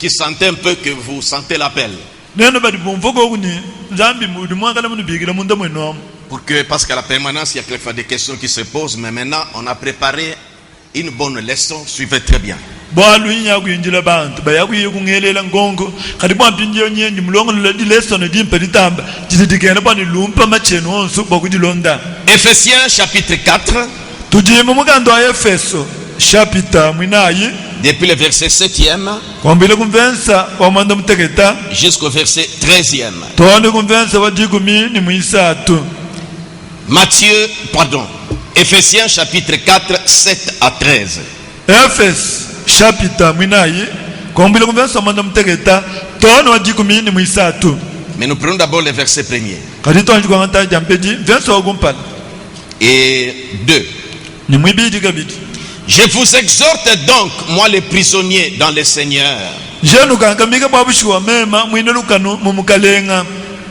qui sentez un peu que vous sentez l'appel. Parce qu'à la permanence, il y a quelquefois des questions qui se posent, mais maintenant, on a préparé une bonne leçon. Suivez très bien. Ephésiens chapitre 4. Depuis le verset 7e jusqu'au verset 13e. Ephésiens chapitre 4, 7 à 13. Mais nous prenons d'abord le verset premier et 2. Je vous exhorte donc, moi les prisonniers dans le Seigneur,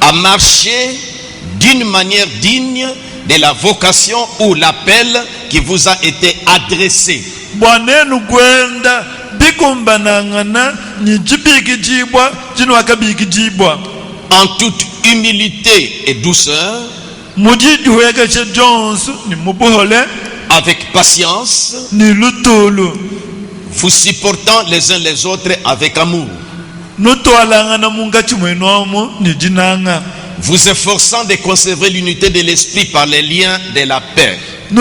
à marcher d'une manière digne de la vocation ou l'appel qui vous a été adressé. En toute humilité et douceur, avec patience, vous supportant les uns les autres avec amour, vous efforçant de conserver l'unité de l'esprit par les liens de la paix. Vous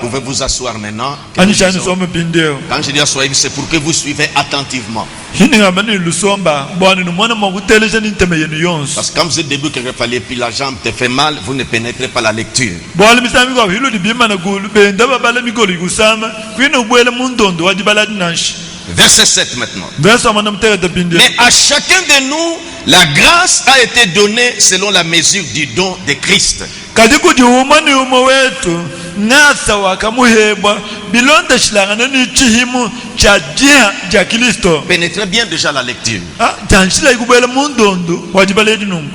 pouvez vous asseoir maintenant. Quand je dis asseoir, c'est pour que vous suivez attentivement. Parce que quand vous êtes debout quelque part et puis la jambe te fait mal, vous ne pénétrez pas la lecture. Verset 7 maintenant. Mais à chacun de nous, la grâce a été donnée selon la mesure du don de Christ. Pénétrez bien déjà la lecture.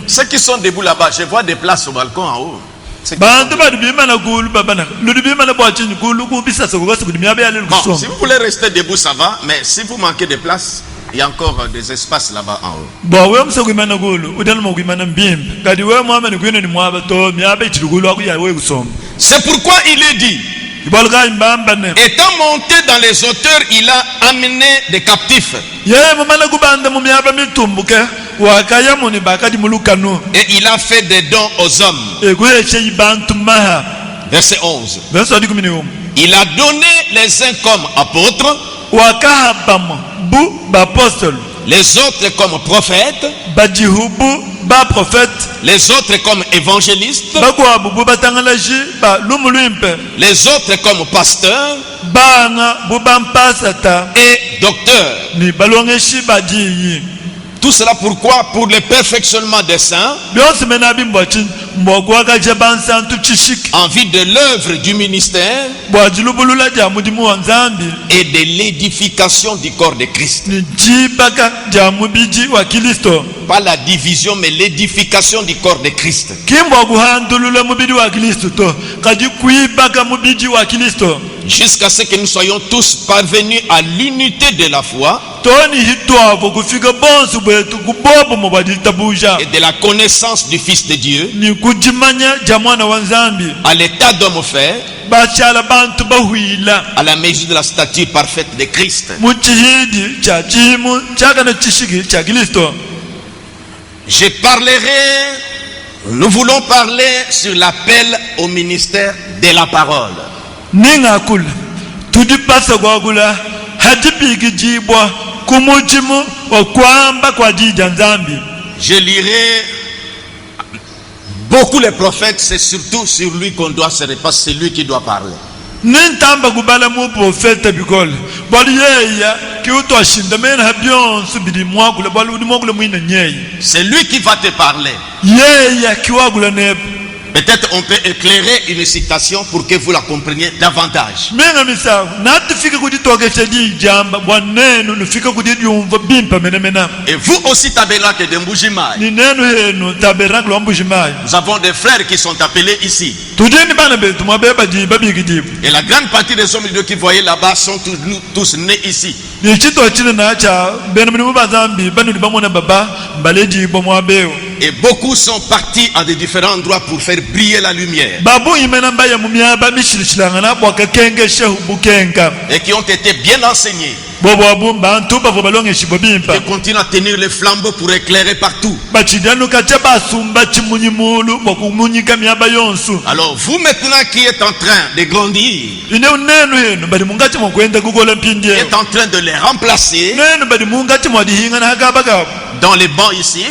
Ceux qui sont debout là-bas, je vois des places au balcon en haut. Bon, si vous voulez rester debout, ça va, mais si vous manquez de place, il y a encore des espaces là-bas en haut. C'est pourquoi il est dit, étant monté dans les hauteurs, il a amené des captifs. Et il a fait des dons aux hommes. Verset 11. Il a donné les uns comme apôtres, les autres comme prophètes, les autres comme évangélistes, les autres comme pasteurs et docteurs. Tout cela pourquoi? Pour le perfectionnement des saints, en vue de l'œuvre du ministère et de l'édification du corps de Christ. Pas la division, mais l'édification du corps de Christ. Jusqu'à ce que nous soyons tous parvenus à l'unité de la foi et de la connaissance du Fils de Dieu, à l'état d'homme fait, à la mesure de la stature parfaite de Christ. Nous voulons parler sur l'appel au ministère de la parole. Je lirai beaucoup les prophètes, c'est surtout sur lui qu'on doit se repasser, c'est lui qui doit parler. C'est lui qui va te parler. Peut-être on peut éclairer une citation pour que vous la compreniez davantage. Et vous aussi, tabernacle de Mbujimaï, nous avons des frères qui sont appelés ici. Et la grande partie des hommes de Dieu qui voyaient là-bas sont tous nés ici. Et beaucoup sont partis à des différents endroits pour faire briller la lumière. Et qui ont été bien enseignés. Qui continuent à tenir les flambeaux pour éclairer partout. Alors vous maintenant qui êtes en train de grandir, êtes en train de les remplacer dans les bancs ici,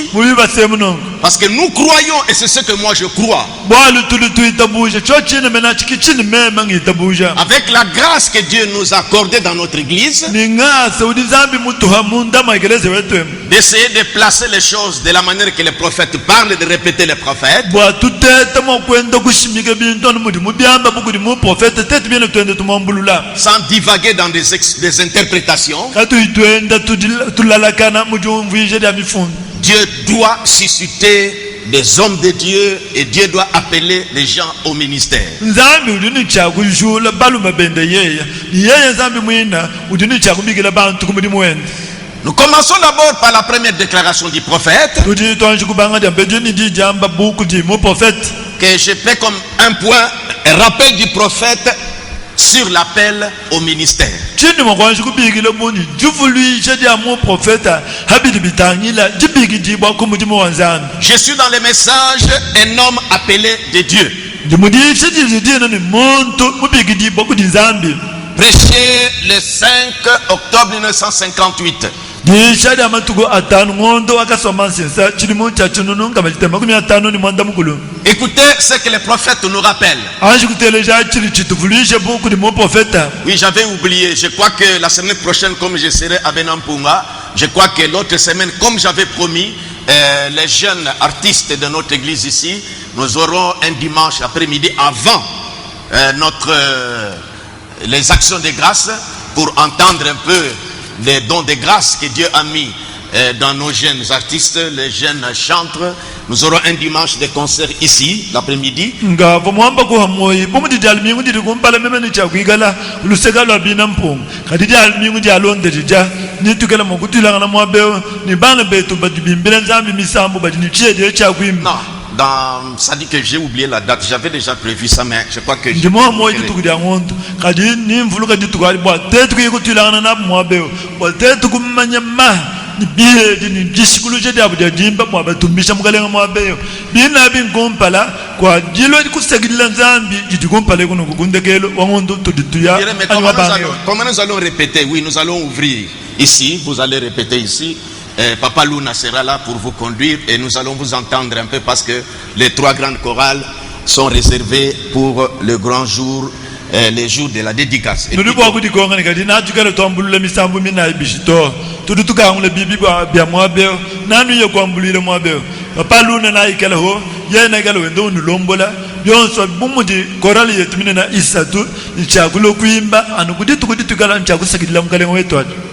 parce que nous croyons, et c'est ce que moi je crois, avec la grâce que Dieu nous a accordée dans notre église, d'essayer de placer les choses de la manière que les prophètes parlent et de répéter les prophètes, sans divaguer dans des interprétations. Dieu doit susciter des hommes de Dieu et Dieu doit appeler les gens au ministère. Nous commençons d'abord par la première déclaration du prophète, que je fais comme un point, un rappel du prophète sur l'appel au ministère. Je suis dans le message un homme appelé de Dieu. Prêché le 5 octobre 1958. Écoutez ce que les prophètes nous rappellent. Oui, j'avais oublié. Je crois que la semaine prochaine, comme je serai à Benampunga, je crois que l'autre semaine, comme j'avais promis, les jeunes artistes de notre église ici, nous aurons un dimanche après-midi avant les actions de grâce pour entendre un peu les dons de grâce que Dieu a mis dans nos jeunes artistes, les jeunes chantres. Nous aurons un dimanche de concert ici, l'après-midi. Non, ça dit que j'ai oublié la date. J'avais déjà prévu ça, mais je crois que comment nous allons répéter? Oui, nous allons ouvrir ici. Vous allez répéter ici. Papa Luna sera là pour vous conduire et nous allons vous entendre un peu parce que les 3 grandes chorales sont réservées pour le grand jour, les jours de la dédicace.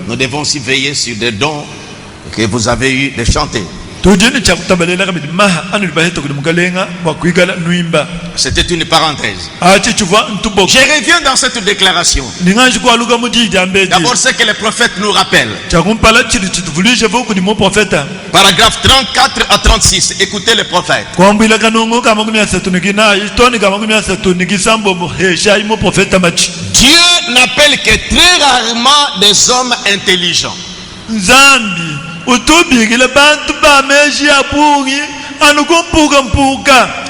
Nous devons aussi veiller sur des dons que vous avez eu de chanter. C'était une parenthèse. Je reviens dans cette déclaration. D'abord, ce que les prophètes nous rappellent. Paragraphe 34 à 36. Écoutez les prophètes. Dieu n'appelle que très rarement des hommes intelligents.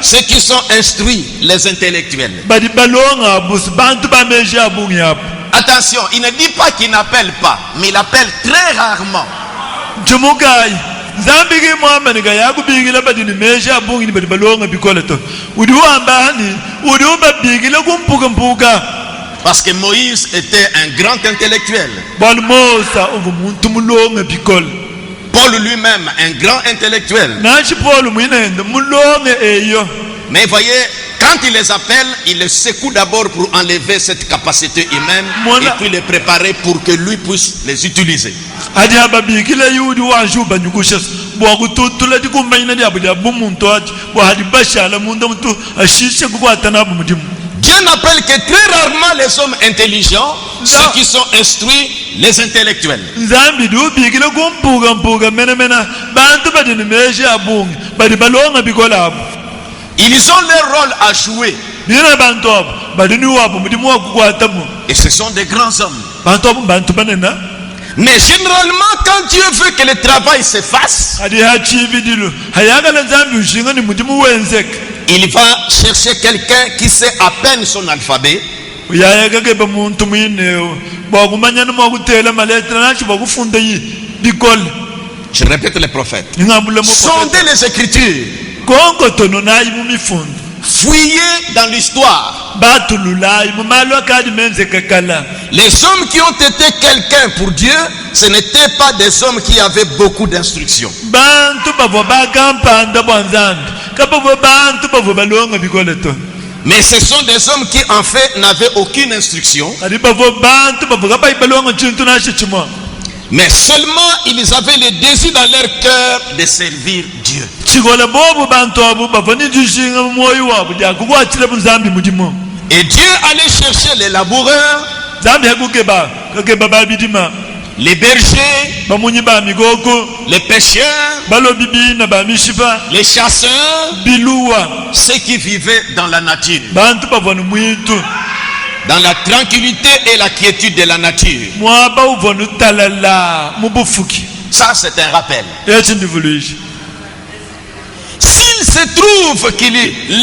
Ceux qui sont instruits, les intellectuels. Attention, il ne dit pas qu'il n'appelle pas, mais il appelle très rarement. Parce que Moïse était un grand intellectuel. Paul lui-même, un grand intellectuel. Mais voyez, quand il les appelle, il les secoue d'abord pour enlever cette capacité humaine et puis les préparer pour que lui puisse les utiliser. bwa kututula dikumanya dia bwa bumuntu ati bwa hadibashala muntu muntu ashishe kukwatana bumudimu. Dieu n'appelle que très rarement les hommes intelligents, ceux qui sont instruits, les intellectuels. Nzambi du bigile kumpuga mena bantu badini meje abungi badi balonga bikola. Ils ont leur rôle à jouer. Bina bantu badini wabu mudimu wakukwatamu. Et ce sont des grands hommes. Bantu banena. Mais généralement, quand Dieu veut que le travail se fasse, il va chercher quelqu'un qui sait à peine son alphabet. Je répète les prophètes. Sondez les Écritures. Fouillez dans l'histoire. Les hommes qui ont été quelqu'un pour Dieu, ce n'étaient pas des hommes qui avaient beaucoup d'instructions. Mais ce sont des hommes qui en fait n'avaient aucune instruction. Mais seulement ils avaient le désir dans leur cœur de servir Dieu. Et Dieu allait chercher les laboureurs, les bergers, les pêcheurs, les chasseurs, ceux qui vivaient dans la nature, dans la tranquillité et la quiétude de la nature. Ça, c'est un rappel. S'il se trouve qu'il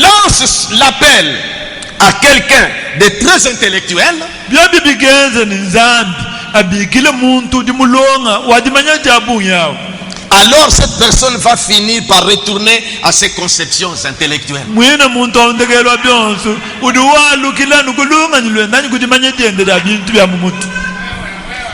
lance l'appel à quelqu'un de très intellectuel, alors cette personne va finir par retourner à ses conceptions intellectuelles.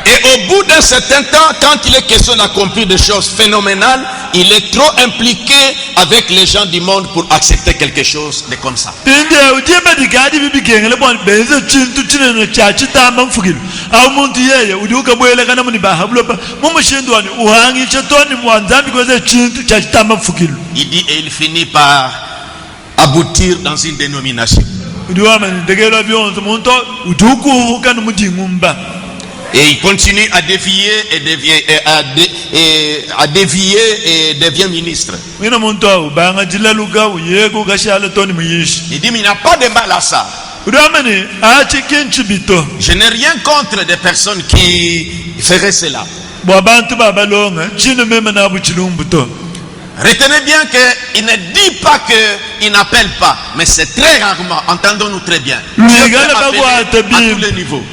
Et au bout d'un certain temps, quand il est question d'accomplir des choses phénoménales, il est trop impliqué avec les gens du monde pour accepter quelque chose de comme ça. Il dit et il finit par aboutir dans une dénomination. Et il continue à dévier et devient ministre. Il dit mais il n'y a pas de mal à ça. Je n'ai rien contre des personnes qui feraient cela. Retenez bien qu'il ne dit pas qu'il n'appelle pas, mais c'est très rarement, entendons-nous très bien. Dieu peut appeler à tous les niveaux.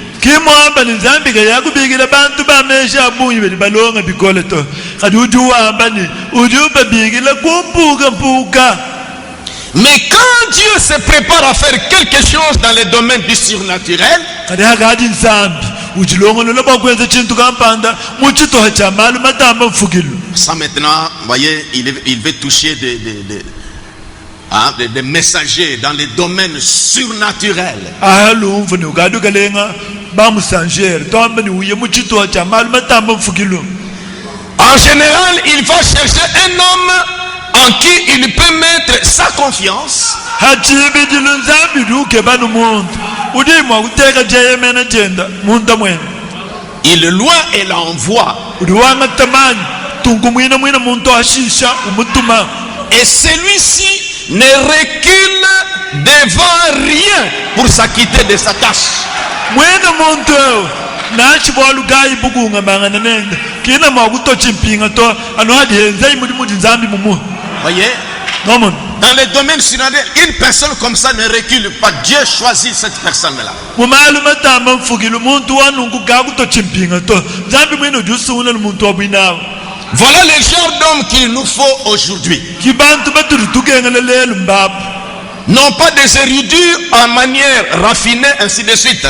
Mais quand Dieu se prépare à faire quelque chose dans le domaine du surnaturel, ça maintenant, vous voyez, il veut toucher des messagers dans les domaines surnaturels. En général, il va chercher un homme en qui il peut mettre sa confiance. Il loin et l'envoie. Et celui-ci ne recule devant rien pour s'acquitter de sa tâche. Voyez, dans les domaines surnaturels, une personne comme ça ne recule pas. Dieu choisit cette personne-là. Voilà le genre d'homme qu'il nous faut aujourd'hui. Non pas des érudits en manière raffinée, ainsi de suite.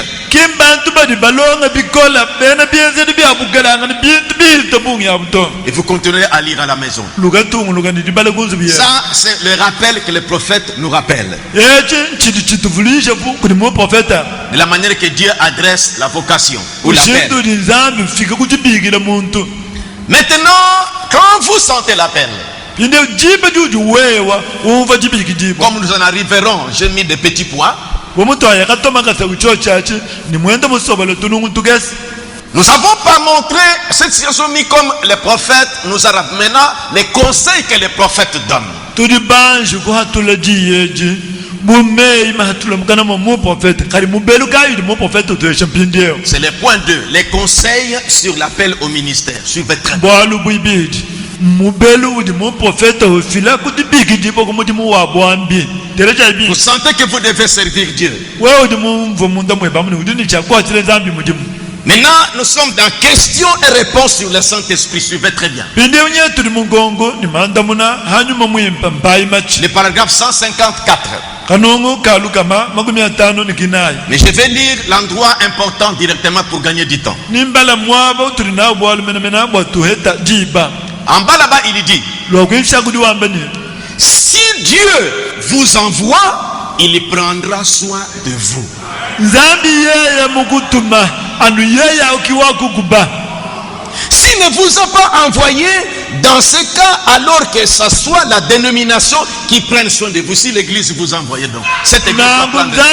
Et vous continuez à lire à la maison. Ça, c'est le rappel que le prophète nous rappelle. De la manière que Dieu adresse la vocation ou l'appel. Maintenant, quand vous sentez l'appel, pinde jiba juju wewa umva jibi kijiba comme nous en arriverons, j'ai mis des petits points. womuntu ayakatoma kasa kucho chachi ni mwenda musobolo tunungu tugesi. Nous n'avons pas montré cette situation mis comme les prophètes nous arabes. Maintenant, les conseils que les prophètes donnent. Tudi banji ko hatula jiyeji bumei mahatula mukana mu prophète kari mubelu kayi mu prophète to champindeo. C'est le point 2, les conseils sur l'appel au ministère. Suivez très bien. Boalu buibidi mubelu di mu prophète ofila kuti bigidi boko mu mu wabwambi. Dereja bi. Vous sentez que vous devez servir Dieu. Wewe di mu mvumunda mweba mu ndini chakwa chile zambi mudimu. Maintenant, nous sommes dans questions et réponses sur le Saint-Esprit. Suivez très bien. Le paragraphe 154. Mais je vais lire l'endroit important directement pour gagner du temps. En bas là-bas, il dit, si Dieu vous envoie, il prendra soin de vous. S'il ne vous a pas envoyé, dans ce cas, alors que ce soit la dénomination qui prenne soin de vous, si l'église vous envoie donc, cette église va prendre soin.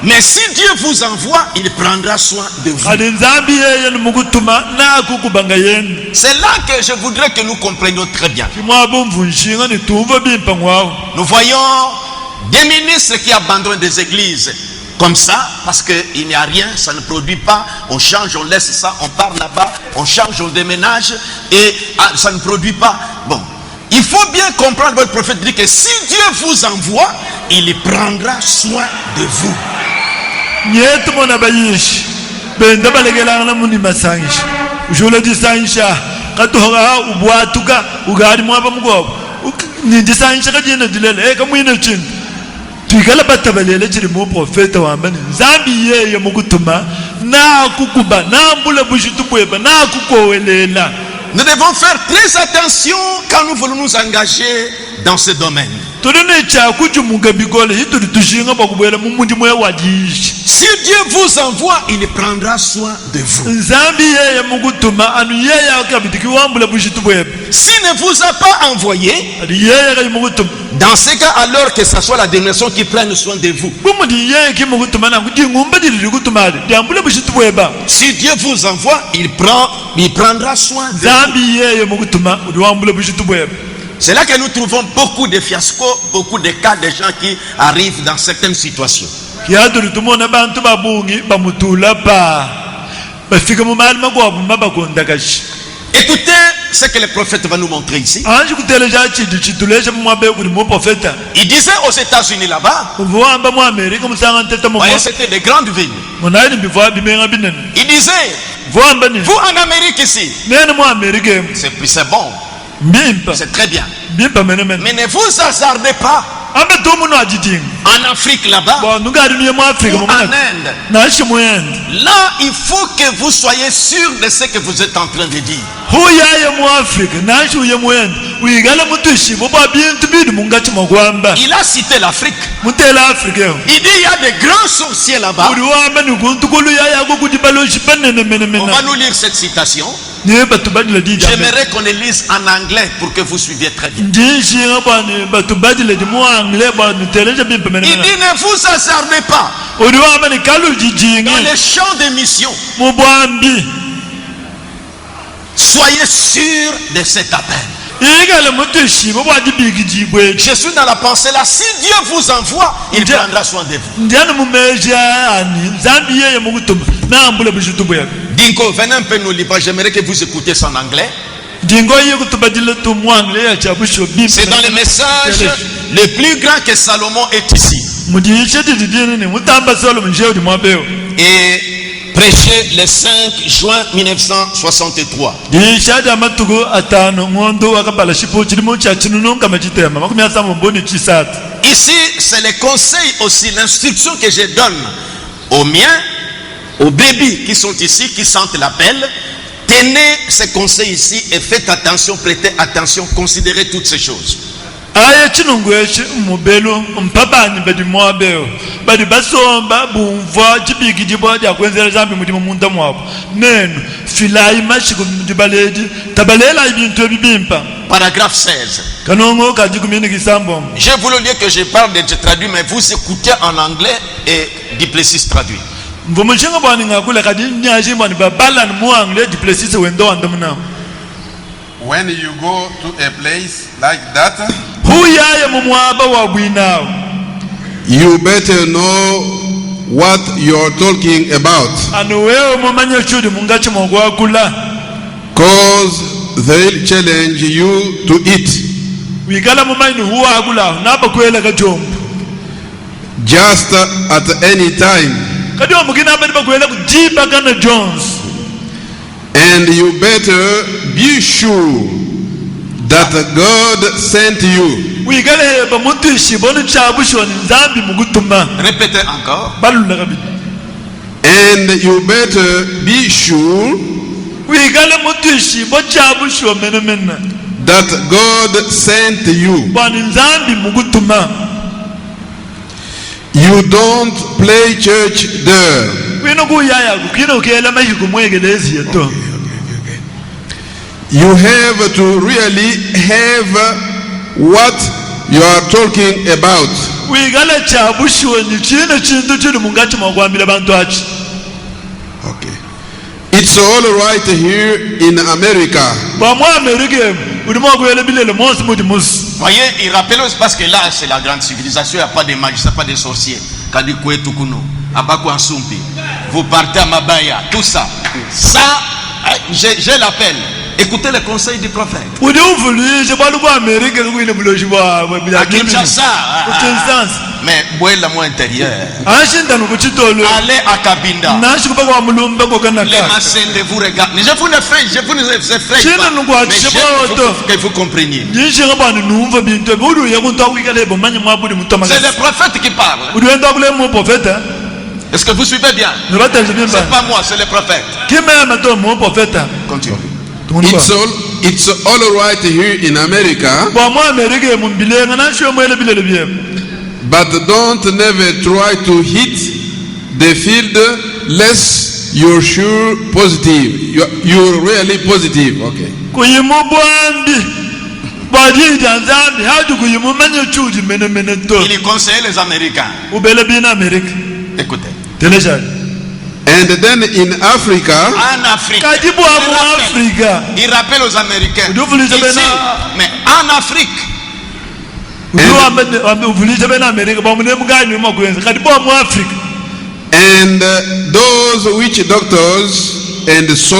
Mais si Dieu vous envoie, il prendra soin de vous. C'est là que je voudrais que nous comprenions très bien. Nous voyons des ministres qui abandonnent des églises comme ça, parce qu'il n'y a rien, ça ne produit pas, on change, on laisse ça, on part là-bas, on change, on déménage, et ça ne produit pas. Bon, il faut bien comprendre, votre prophète dit que si Dieu vous envoie, il prendra soin de vous. Tukala batabalele chiri mu prophète wambani zambi yeye mukutuma na kukuba na mbula bushitu bweba na kukowelela. Nous devons faire très attention quand nous voulons nous engager dans ce domaine. Si Dieu vous envoie, il prendra soin de vous. S'il ne vous a pas envoyé, dans ce cas, alors que ce soit la dénomination qui prenne soin de vous. Si Dieu vous envoie, il prendra soin de vous. C'est là que nous trouvons beaucoup de fiascos, beaucoup de cas de gens qui arrivent dans certaines situations. Écoutez ce que le prophète va nous montrer ici. Il disait aux États-Unis là-bas, c'était des grandes villes. Il disait, vous en Amérique ici, c'est bon, c'est très bien, mais ne vous hasardez pas en Afrique là-bas ou en Inde. Là, il faut que vous soyez sûr de ce que vous êtes en train de dire. Il a cité l'Afrique. Il dit il y a des grands sorciers là-bas. On va nous lire cette citation. J'aimerais qu'on les lise en anglais pour que vous suiviez très bien. Il dit ne vous hasardez pas dans les champs de mission. Soyez sûr de cet appel. Je suis dans la pensée là. Si Dieu vous envoie, il prendra soin de vous. Dingo, venez un peu nous lire. J'aimerais que vous écoutez ça en anglais. C'est dans le message le plus grand que Salomon est ici. Et prêché le 5 juin 1963. Ici, c'est le conseil aussi, l'instruction que je donne aux miens, aux bébés qui sont ici, qui sentent l'appel. Tenez ces conseils ici et faites attention, prêtez attention, considérez toutes ces choses. aya chinongweshi mubelo mpabani badi mwabeo badi basomba bumva chibiki jibo ja kwenzera zambi mutima munda mwabo neno filai mashiko mdibaledi tabalela ibintu ebibimpa. Paragraphe 16. Kanongo kajikumini kisambo. Je voulais lire que je parle d'être traduit, mais vous écoutez en anglais et Duplessis traduit. Mvumushinga bwani ngakula kadi nyaji bwani babala mu anglais Duplessis wendo andamna. When you go to a place like that, huyaye mumwaba wa bwinao, you better know what you're talking about, anu wewe mumanya chudi mungachi mogwa kula, cause they'll challenge you to eat. wikala mumaini huwa akula naba kwela kajombo Just at any time, kajombo kinaba kwela kujiba kana Jones. and you better be sure that God sent you. wikala heba muntu ishiboni chabu shoni nzambi mugutuma. Répétez encore. Balula kabili. And you better be sure wikala muntu ishibo chabu shomene mena that God sent you. bwani nzambi mugutuma. You don't play church there. wino kuyaya kukino kela mayiku mwegelezi yeto. You have to really have what you are talking about. wikala chabu shoni chino chintu chini mungachi mogwambila bantu achi. Okay. It's all right here in America. Voyez, il rappelle aussi parce que là c'est la grande civilisation, il n'y a pas de magiciens, pas de sorciers. Kadikwe Tukuno, Abakou Ansumpi, vous partez à Mabaya, tout ça. Ça, j'ai l'appel. Écoutez les conseils du prophète. À Kinshasa, mais où est la moins intérieure? Allez à Kabinda. Les massins de vous regardent. Je vous ne fais, je vous ne fais pas. Mais que vous compreniez. C'est le prophète qui parle. Est-ce que vous suivez bien? C'est pas moi, c'est le prophète. Continue. It's all right here in America, but don't never try to hit the field less you're sure positive. You're really positive. Okay. Il conseille les Américains. Écoutez. And then in Africa, En Afrique, il rappelle aux Américains. Ici, mais en Afrique, and those witch doctors and so,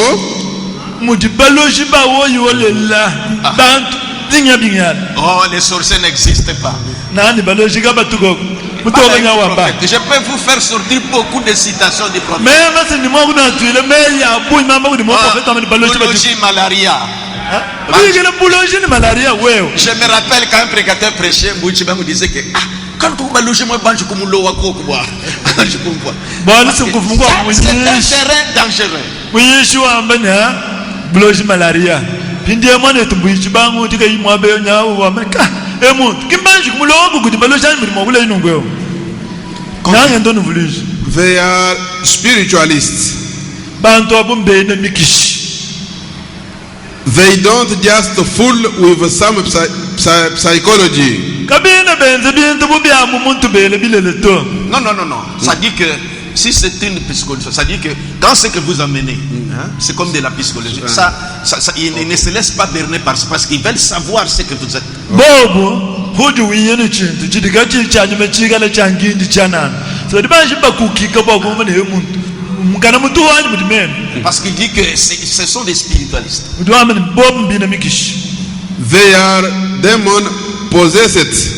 oh, les sorciers n'existent pas. Je peux vous faire sortir beaucoup de citations du prophète. Boulogie, malaria. Je me rappelle quand un prédicateur prêchait, Mouchiba me disait que quand vous me logez, moi, je comme l'eau à quoi. Je comprends. C'est un terrain dangereux. Malaria. Pindia mwana tumbuichi bangu tika imwabe nyawo wa Amerika. Emuntu kimbanji kumulogo kuti balosha muri mwabula inongwe. Nanga ndonu vuliji. they are spiritualists. Bantu abumbe na mikishi. They don't just fool with some psychology. Kabina benze bintu bubya mu muntu bele bilele to. Non. Ça dit que si c'est une psychologie, ça dit que quand ce que vous amenez, c'est comme de la psychologie. Ça, ils ne se laissent pas berner parce qu'ils veulent savoir ce que vous êtes. Bobo, hudu wiyene chintu chidigachi chanyuma chigala changindi chanana. So dibaji bakukika bobo mane muntu. Mukana mutu wani mudimene. Parce qu'il dit que ce sont des spiritualistes. Udwamene bobo mbina mikishi. They are demon possessed.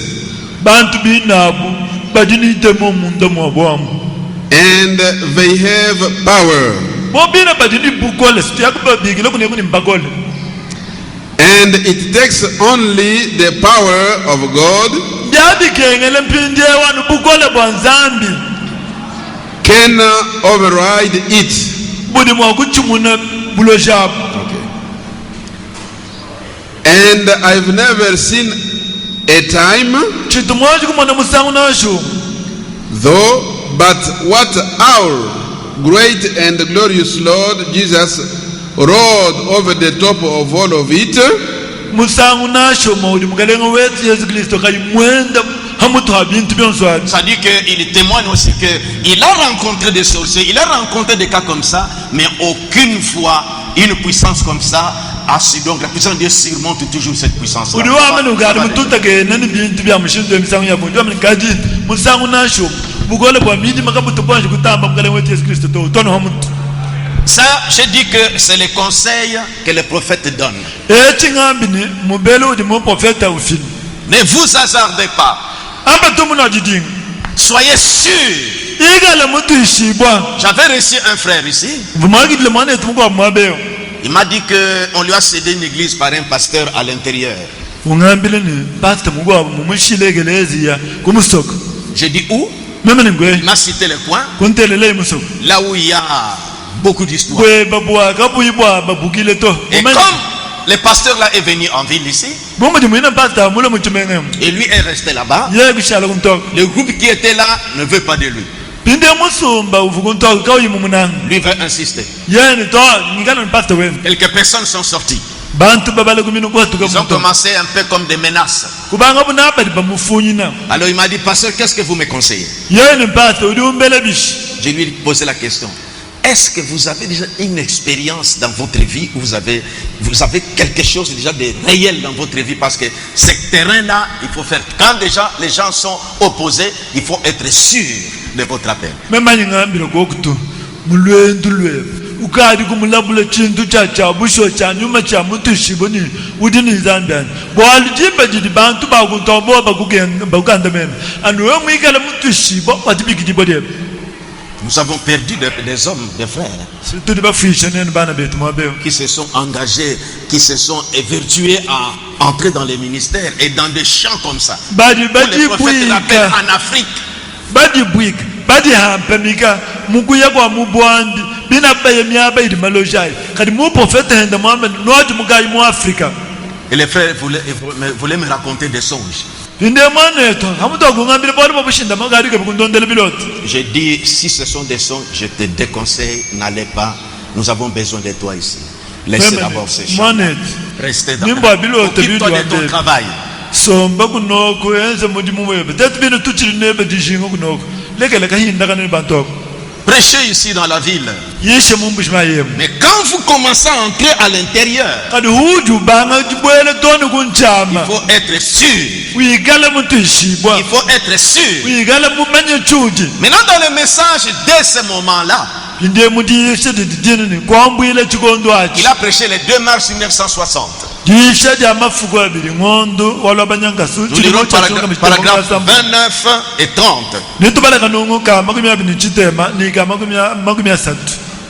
Bantu binabu badini demo munda mwabwamu. And they have power. And it takes only the power of God can override it. And I've never seen a time, chitumwaji kumona musangu nasho though, but what our great and glorious Lord Jesus rode over the top of all of it, musangu nasho maudi mukalenga wetu Yesu Kristo kayimwenda hamutu habintu byonswadi. Ça dit qu'il témoigne aussi qu'il a rencontré des sorciers, il a rencontré des cas comme ça, mais aucune fois une puissance comme ça a su. Donc la puissance de Dieu surmonte toujours cette puissance-là. Udi wa manu gari mututa ke nani bintu bya mushinzo emisangu ya bundu amani kaji musangu nasho bugole bwa midi makabutu bwanje kutamba mukalenga wetu Yesu Kristo to tono hamutu. Ça, je dis que c'est les conseils que les prophètes donnent. Ne vous hasardez pas. Soyez sûrs. J'avais reçu un frère ici. Il m'a dit qu'on lui a cédé une église par un pasteur à l'intérieur. J'ai dit où? Il m'a cité les points. Là où il y a beaucoup d'histoires. Et comme le pasteur là est venu en ville ici, et lui est resté là-bas, le groupe qui était là ne veut pas de lui. Lui veut insister. Quelques personnes sont sorties. Ils ont commencé un peu comme des menaces. Alors il m'a dit, pasteur, qu'est-ce que vous me conseillez? Je lui ai posé la question. Est-ce que vous avez déjà une expérience dans votre vie où vous avez quelque chose déjà de réel dans votre vie? Parce que ce terrain-là, il faut faire. Quand déjà les gens sont opposés, il faut être sûr de votre appel. Ukadi kumulabula chintu cha busho cha nyuma cha mutu shiboni udini zambian bo alijiba jidi bantu ba kuntombo ba kugenda men anu mwikala mutu shibo batibiki dibode. Nous avons perdu des hommes, des frères qui se sont engagés, qui se sont évertués à entrer dans les ministères et dans des champs comme ça. Les prophètes l'appellent en Afrique. Et les frères voulaient me raconter des songes. J'ai dit, si ce sont des songes, je te déconseille, n'allez pas. Nous avons besoin de toi ici. Laissez d'abord ces choses. Restez dans occupe-toi de ton travail. Prêchez ici dans la ville. Mais quand vous commencez à entrer à l'intérieur, il faut être sûr. Il faut être sûr. Maintenant dans le message, dès ce moment-là, il a prêché le 2 mars 1960. Nous lirons paragraphe 29 et 30.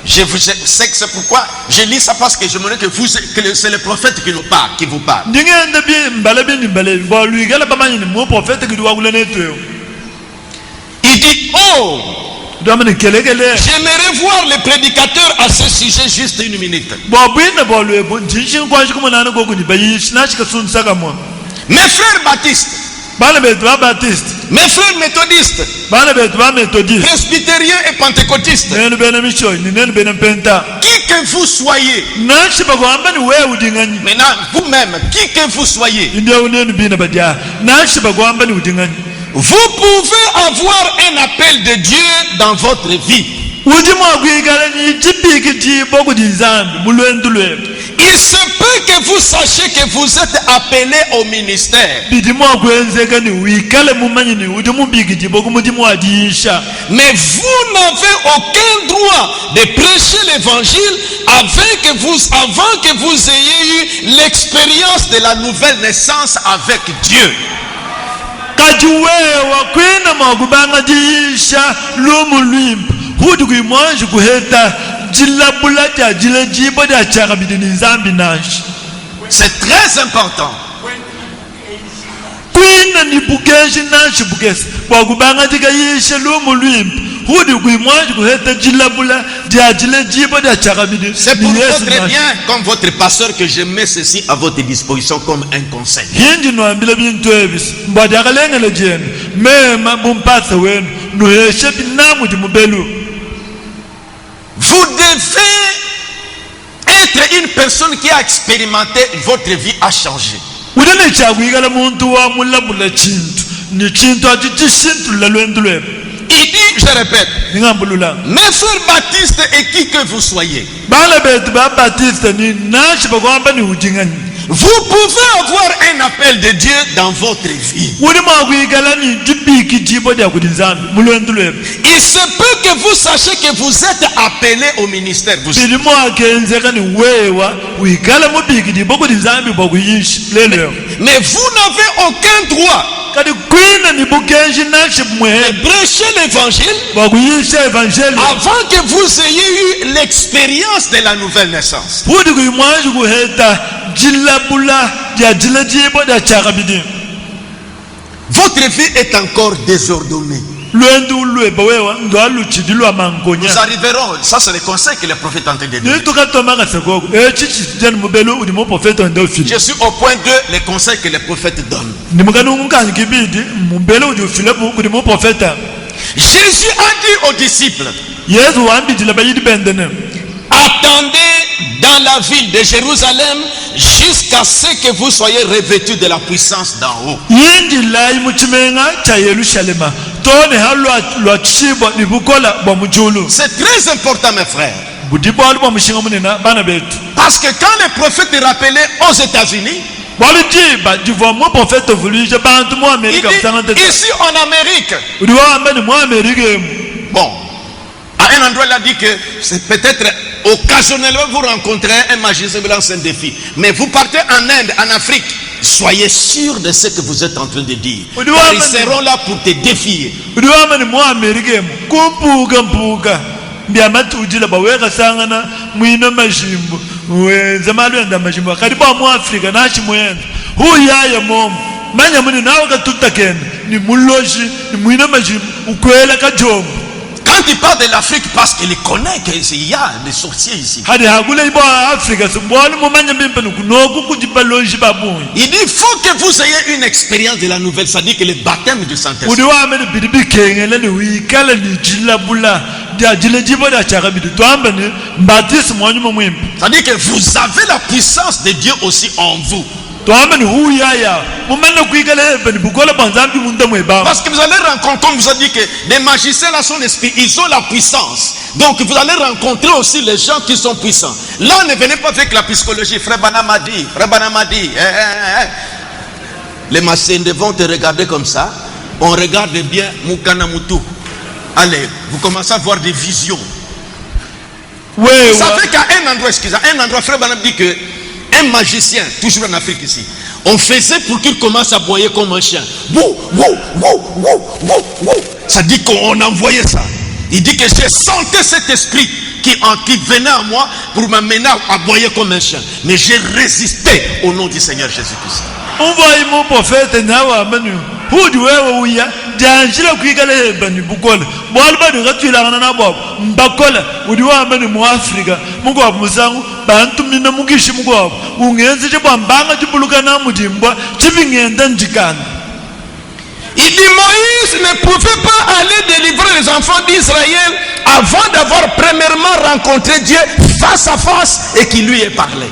Je sais que c'est pourquoi je lis ça, parce que je me dis que c'est le prophète qui vous parle. Il dit, oh, j'aimerais voir les prédicateurs à ce sujet juste une minute. Mes frères baptistes, mes frères méthodistes, presbytériens et pentecôtistes, qui que vous soyez, maintenant vous-même, qui que vous soyez, vous pouvez avoir un appel de Dieu dans votre vie. Il se peut que vous sachiez que vous êtes appelé au ministère. Mais vous n'avez aucun droit de prêcher l'évangile avant que vous ayez eu l'expérience de la nouvelle naissance avec Dieu. C'est très important. C'est pour votre bien, comme votre pasteur, que je mets ceci à votre disposition comme un conseil. Vous devez être une personne qui a expérimenté, votre vie a changé. Il dit, je répète, mes frères baptistes et qui que vous soyez, vous pouvez avoir un appel de Dieu dans votre vie. Il se peut que vous sachiez que vous êtes appelé au ministère. Mais vous n'avez aucun droit de prêcher l'évangile avant que vous ayez eu l'expérience de la nouvelle naissance. Votre vie est encore désordonnée. Nous arriverons, ça c'est le conseil que le prophète est en train de donner. Je suis au point 2, les conseils que le prophète donne. Jésus a dit aux disciples, attendez dans la ville de Jérusalem jusqu'à ce que vous soyez revêtus de la puissance d'en haut. C'est très important, mes frères. Parce que quand le prophète est rappelé aux États-Unis, il dit, ici en Amérique, bon, à un endroit il a dit que c'est peut-être occasionnellement vous rencontrez un magicien blanc, c'est un défi. Mais vous partez en Inde, en Afrique, soyez sûr de ce que vous êtes en train de dire. Car ils seront là pour te défier. Quand il parle de l'Afrique, parce qu'il connaît qu'il y a des sorciers ici. Il dit, il faut que vous ayez une expérience de la nouvelle, c'est-à-dire que le baptême du Saint-Esprit. C'est-à-dire que vous avez la puissance de Dieu aussi en vous. Parce que vous allez rencontrer, comme vous a dit que les magiciens là sont esprits, ils ont la puissance. Donc vous allez rencontrer aussi les gens qui sont puissants. Là, ne venez pas avec la psychologie. Frère Banamadi, les magiciens vont te regarder comme ça. On regarde bien Mukana Mutu. Allez, vous commencez à voir des visions. Vous savez qu'à un endroit, Frère Banam dit que un magicien, toujours en Afrique ici, on faisait pour qu'il commence à aboyer comme un chien. Ça dit qu'on envoyait ça. Il dit que j'ai senti cet esprit qui venait à moi pour m'amener à aboyer comme un chien. Mais j'ai résisté au nom du Seigneur Jésus-Christ. On voit mon prophète il dit Moïse ne pouvait pas aller délivrer les enfants d'Israël avant d'avoir premièrement rencontré Dieu face à face et qu'il lui ait parlé.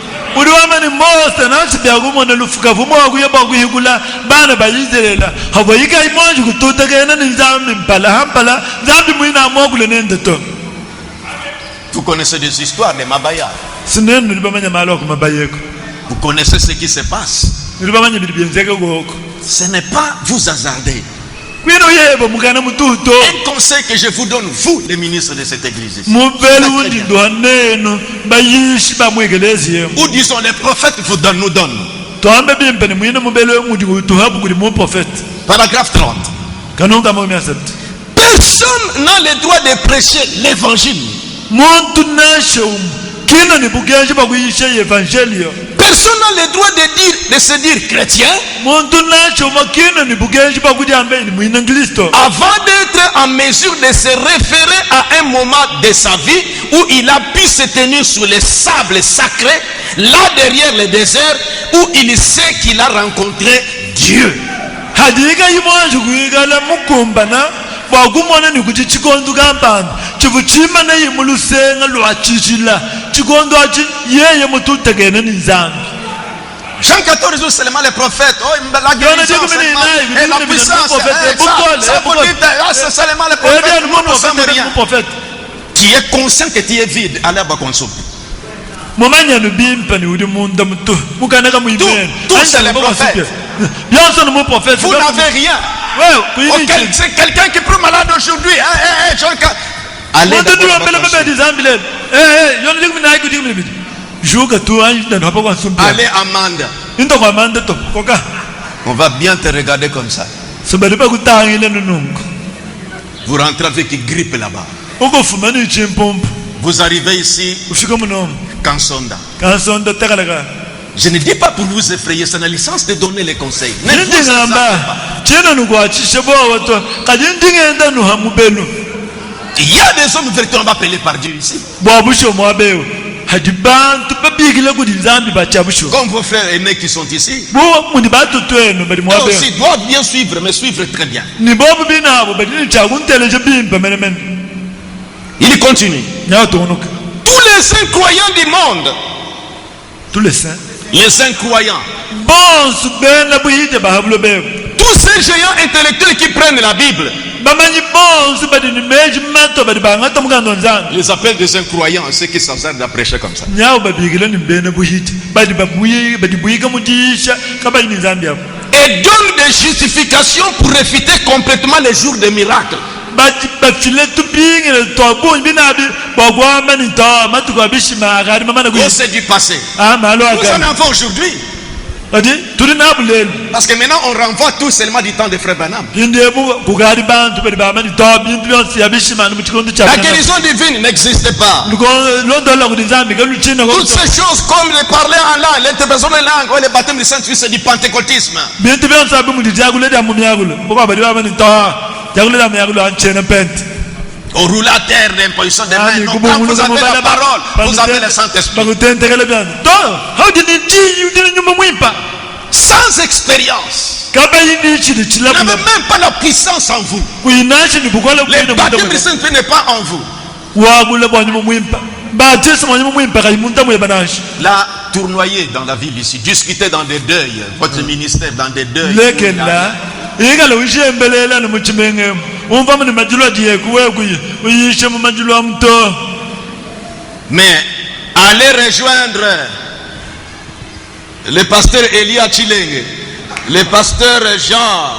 Vous connaissez des histoires de Mabaya. Vous connaissez ce qui se passe. Ce n'est pas vous hasarder. Un conseil que je vous donne, vous les ministres de cette église ici. Ou disons les prophètes vous nous donnent. Paragraphe 30. Personne n'a le droit de prêcher l'évangile. Personne n'a le droit de se dire chrétien avant d'être en mesure de se référer à un moment de sa vie où il a pu se tenir sur les sables sacrés, là derrière le désert, où il sait qu'il a rencontré Dieu. Hadika imonje kuigala mukumbana bagumona ni kuti chikondo kampanda chivuchima na yimulusenga lwachichila chikondo achi yeye mututegene ni nzambi. Jean 14 jours seulement les prophètes. Oh, la guérison et la puissance. C'est seulement les prophètes. Nous ne sommes rien. Tu es conscient que tu es vide. Allez à Bakonso. Tout c'est les prophètes. Vous n'avez rien. C'est quelqu'un qui est plus malade aujourd'hui. Allez allez Amanda. On va bien te regarder comme ça. Vous rentrez avec une grippe là-bas. Vous arrivez ici, Kansonda. Je ne dis pas pour vous effrayer, c'est la licence de donner les conseils. Ne vous il y a des hommes véritablement appelés par Dieu ici. Comme vos frères aînés qui sont ici. Eux aussi doivent bien suivre, mais suivre très bien. Il continue. Tous les saints croyants du monde. Tous les saints. Les saints croyants. Tous ces géants intellectuels qui prennent la Bible. Les appels des incroyants, ceux qui s'en servent à prêcher comme ça. Et donnent des justifications pour réfuter complètement les jours des miracles. C'est du passé. Nous en avons aujourd'hui. Parce que maintenant on renvoie tout seulement du temps de Frère Branham. La guérison divine n'existe pas. Toutes ces choses comme le parler en langue, l'interprétation de langue, le baptême du Saint-Esprit, c'est du pentecôtisme. Au roulateur d'imposition des mains. Donc quand vous avez la parole, vous avez le Saint-Esprit. Sans expérience. Vous n'avez même pas la puissance en vous. Le baptême du Saint-Esprit n'est pas en vous. Là, tournoyer dans la ville ici, discuter dans des deuils, votre ministère dans des deuils. Mais allez rejoindre le pasteur Elia Chilenge, le pasteur Jean,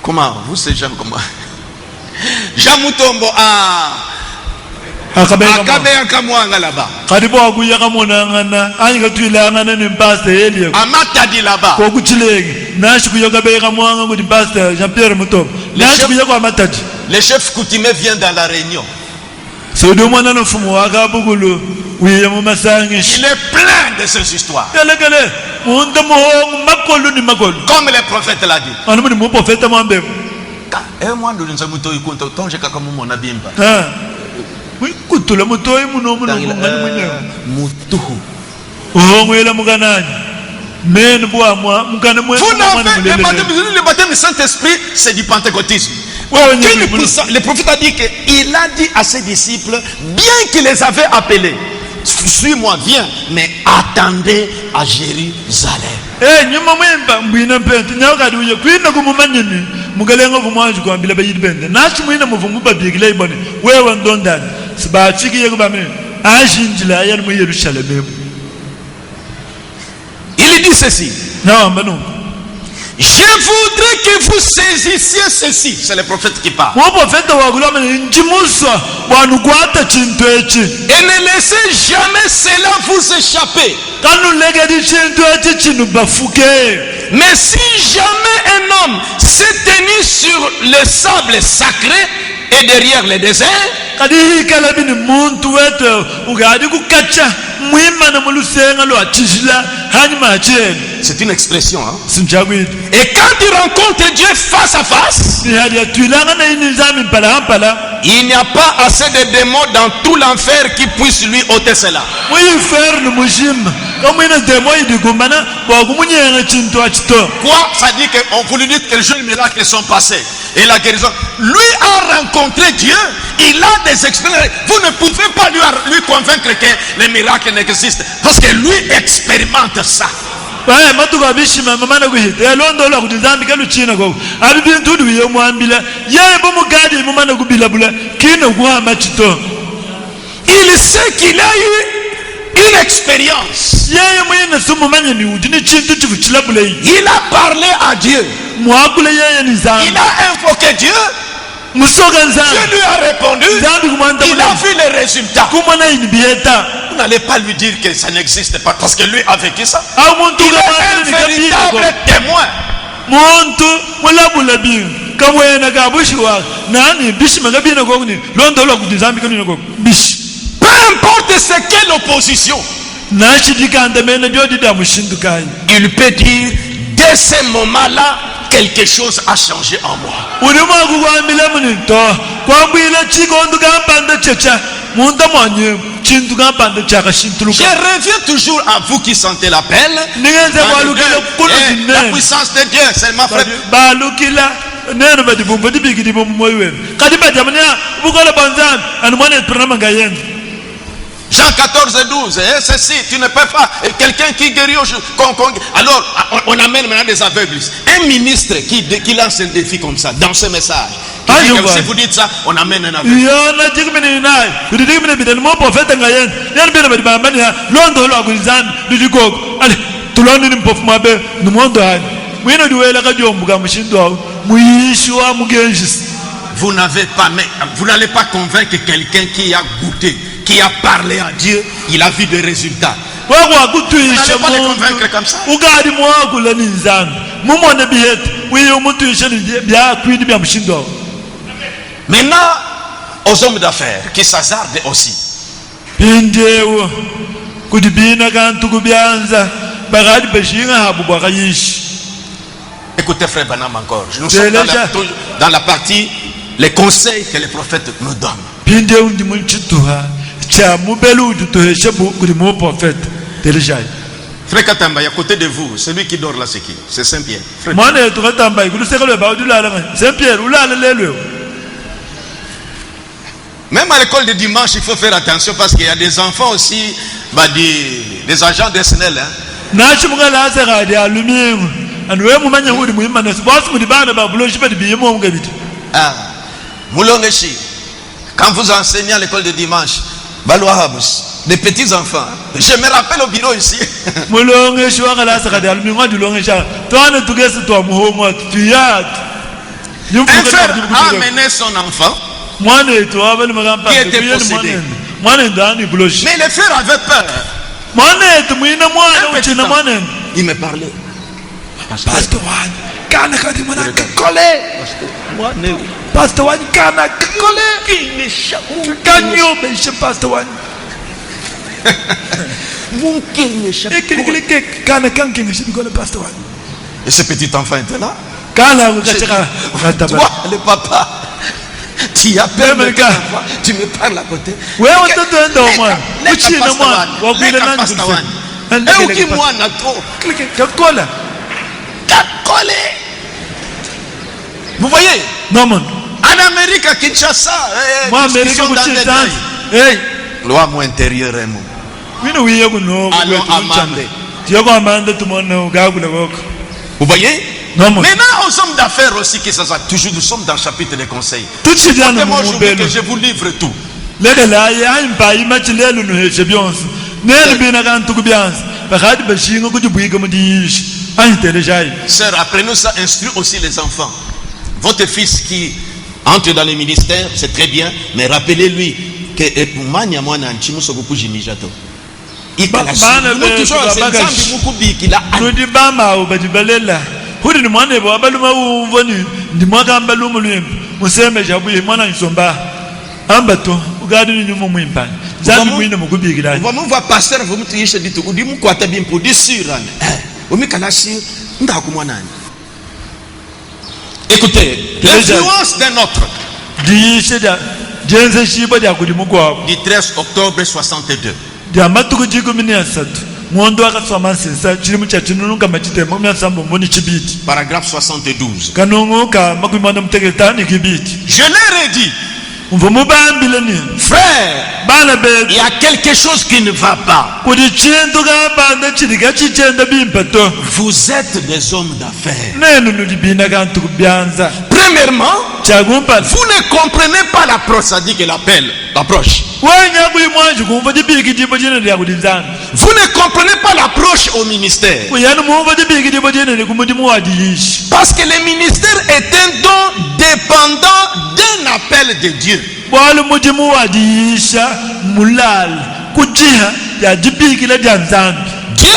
comment vous c'est Jean comment Jean Mutombo à Akabe Kamwanga là-bas. À Matadi là-bas. Le chef coutumier vient dans la réunion. Il est plein de ces histoires. Comme le prophète l'a dit. Le baptême du Saint-Esprit, c'est du pentecôtisme. Le prophète a dit qu'il a dit à ses disciples, bien qu'il les avait appelés, suis-moi, viens, mais attendez à Jérusalem. Il dit ceci. Je voudrais que vous saisissiez ceci. C'est le prophète qui parle. Et ne laissez jamais cela vous échapper. Mais si jamais un homme s'est tenu sur le sable sacré, et derrière le désert. kadi kala bini muntu wetu ugadi kukacha mwima na mulusenga lo atishila hani machel. C'est une expression, hein? Sinjagwid. Et quand tu rencontres Dieu face à face, Ni hadi atulanga na inizami mpala mpala. il n'y a pas assez de démons dans tout l'enfer qui puisse lui ôter cela. Mwi fer no mushim. Comme ina demo idigumana ba kumunyenga chinto achito. Quoi? Ça dit qu'on vous lui dites que les jeux miracles sont passés. Et la guérison. Lui a rencontré Dieu. Il a des expériences. Vous ne pouvez pas lui convaincre que les miracles n'existent. Parce que lui expérimente ça. Ouais, matuka bishima mama na kuhita. Ya londo la kudizambi kalu china kwa. Abi bintu du ye mwambila. Ye bomu gadi mama na kubila bula. Kino kwa machito. Il sait qu'il a eu une expérience. Ye mwina sumu manya ni udini chintu chifuchila bula yi. Il a parlé à Dieu. Mwakule ye ni zambi. Il a invoqué Dieu. Musoga Dieu zambi. lui a répondu. Zambi kumanda Il a vu les résultats. kumana inbieta. Vous n'allez pas lui dire que ça n'existe pas. Parce que lui a vécu ça. Au muntu Il est kama un ni kabila kwa. véritable témoin. Muntu mulabula bi. Kamwena kabushi wa. Nani bishima kabina kwa kuni. Londo la kudizambi kanina kwa. Bishi. Peu importe ce qu'est l'opposition. Nashidikanda mena jodi da mushindukai. Il peut dire, dès ce moment-là, quelque chose a changé en moi. Ulima kukwambile munito. Kwambile chikondo kampanda checha. Munda manye chintu kampanda chaka shintuluka. Je reviens toujours à vous qui sentez l'appel. Ningenza kwalukile kulu La dinne. puissance de Dieu, c'est ma frère. Balukila neno badibumba dibigi bombo moyo. Kadi bajamania bukola banzan anumane pranama ngayen. Jean 14 et 12, et ceci, tu ne peux pas. Et quelqu'un qui guérit aujourd'hui. Alors, on amène maintenant des aveugles. Un ministre qui lance un défi comme ça, dans ce message. Qui dit que si vous dites ça, on amène un aveugle. Yona jigmini nai. Bidigmini bidel mo profeta ngayen. Yan bina badibambania londo lo agulizan didikok. Ale tuloni ni mpofu mabe numondo hani. Mwino duwela kajombuga mushindo muishwa mugenjis. Vous n'allez pas convaincre quelqu'un qui a goûté, qui a parlé à Dieu, il a vu des résultats. Vous n'allez pas les convaincre comme ça. Ugadi mwakula ni nzambi. Mumone bihet. Wiyo muntu yishani bia kwidi bia mushindo. Maintenant, aux hommes d'affaires qui s'hasardent aussi. Pindewo. Kudibina kantu kubianza. Bagadi beshinga habu bakayishi. Écoutez frère Banam encore. Nous sommes dans la partie les conseils que les prophètes nous donnent. Pindewo ndi munchituha. Cha mubelu dutoheshe kudi mu prophète. Telejai. Frère Katamba, il y a à côté de vous, celui qui dort là, c'est qui? C'est Saint-Pierre. Mwana tu Katamba, ikudu sekalo ba udulala. Saint-Pierre ulala lelo. Même à l'école de dimanche, il faut faire attention parce qu'il y a des enfants aussi, des agents de SNL. Hein. Nachi mungala asera de alumium. Anwe mumanya hudi muhima na boss mudibana ba buloshi ba dibiyemo ngabiti. Ah. Moulongeshi. Quand vous enseignez à l'école de dimanche, Baloahabus, des petits enfants. Je me rappelle au bureau ici. Moulongeshi wakala asera de alumium dulongesha. Toane tugese to muhomo tuyat. Un frère a amené son enfant. Qui était possédé. Mais les frères avaient peur. Il me parlait. Pastor One, kana kadi mwana kikole. Pastor One kana kikole. Kanyo beshe Pastor One. Kana kanki ngishe kikole Pastor One. Et ce petit enfant était là. Kana ukacheka. Toi, le papa. Tu as peur de ton enfant. Tu me parles à côté. Ouais, on te donne au moins. Uchina mwana. Wakwile nani kulise. Et uki mwana trop. Kakola. Vous voyez? Non, man. En Amérique, à Kinshasa, moi, Amérique, loi mon intérieur est mon. Allons amender. Vous voyez? Non, man. Maintenant, aux hommes d'affaires aussi qui s'assoient. Toujours, nous sommes dans le chapitre des conseils. Tout ce qui est moi, je vous livre tout. Sœur, apprenez ça, instruire aussi les enfants. Votre fils qui entre dans le ministère, c'est très bien, mais rappelez-lui que museme jabuye mwana nsomba ambato ugadi ni nyumo mwimpani zambi mwine mukubigirani Vous me voir pasteur, vous me triez dit tout, dit quoi t'as bien pour dire sûr. Vous me kalashi, ndakumwanani. Écoutez, l'influence d'un autre. Diishe da jenze shiba da kudi mugwabo Du 13 octobre 62. da matuku jiku mini asatu mwondo akasoma sesa chiri muchatinunga machitemo myasambo mboni chibiti Paragraphe 72. kanungu ka makumanda mutegetani kibiti Je leur ai dit, mvumubambile ni frère, bana il y be a quelque chose qui ne va pas. kudi chintu kabanda chiri kachichenda bimpato Vous êtes des hommes d'affaires. nenu nulibina kantu kubyanza Premièrement, chakumpa vous ne comprenez pas l'approche, ça dit que l'approche. wenya kuimwanji kumva chibiki tipo chine lya kudinzana Vous ne comprenez pas l'approche au ministère. kuyani mumva chibiki tipo chine likumuti muwajiyishi Parce que le ministère est un don dépendant d'un appel de Dieu. bwali muti muwadiyisha mulala kujiha ya jibiki la lya nzambi Dieu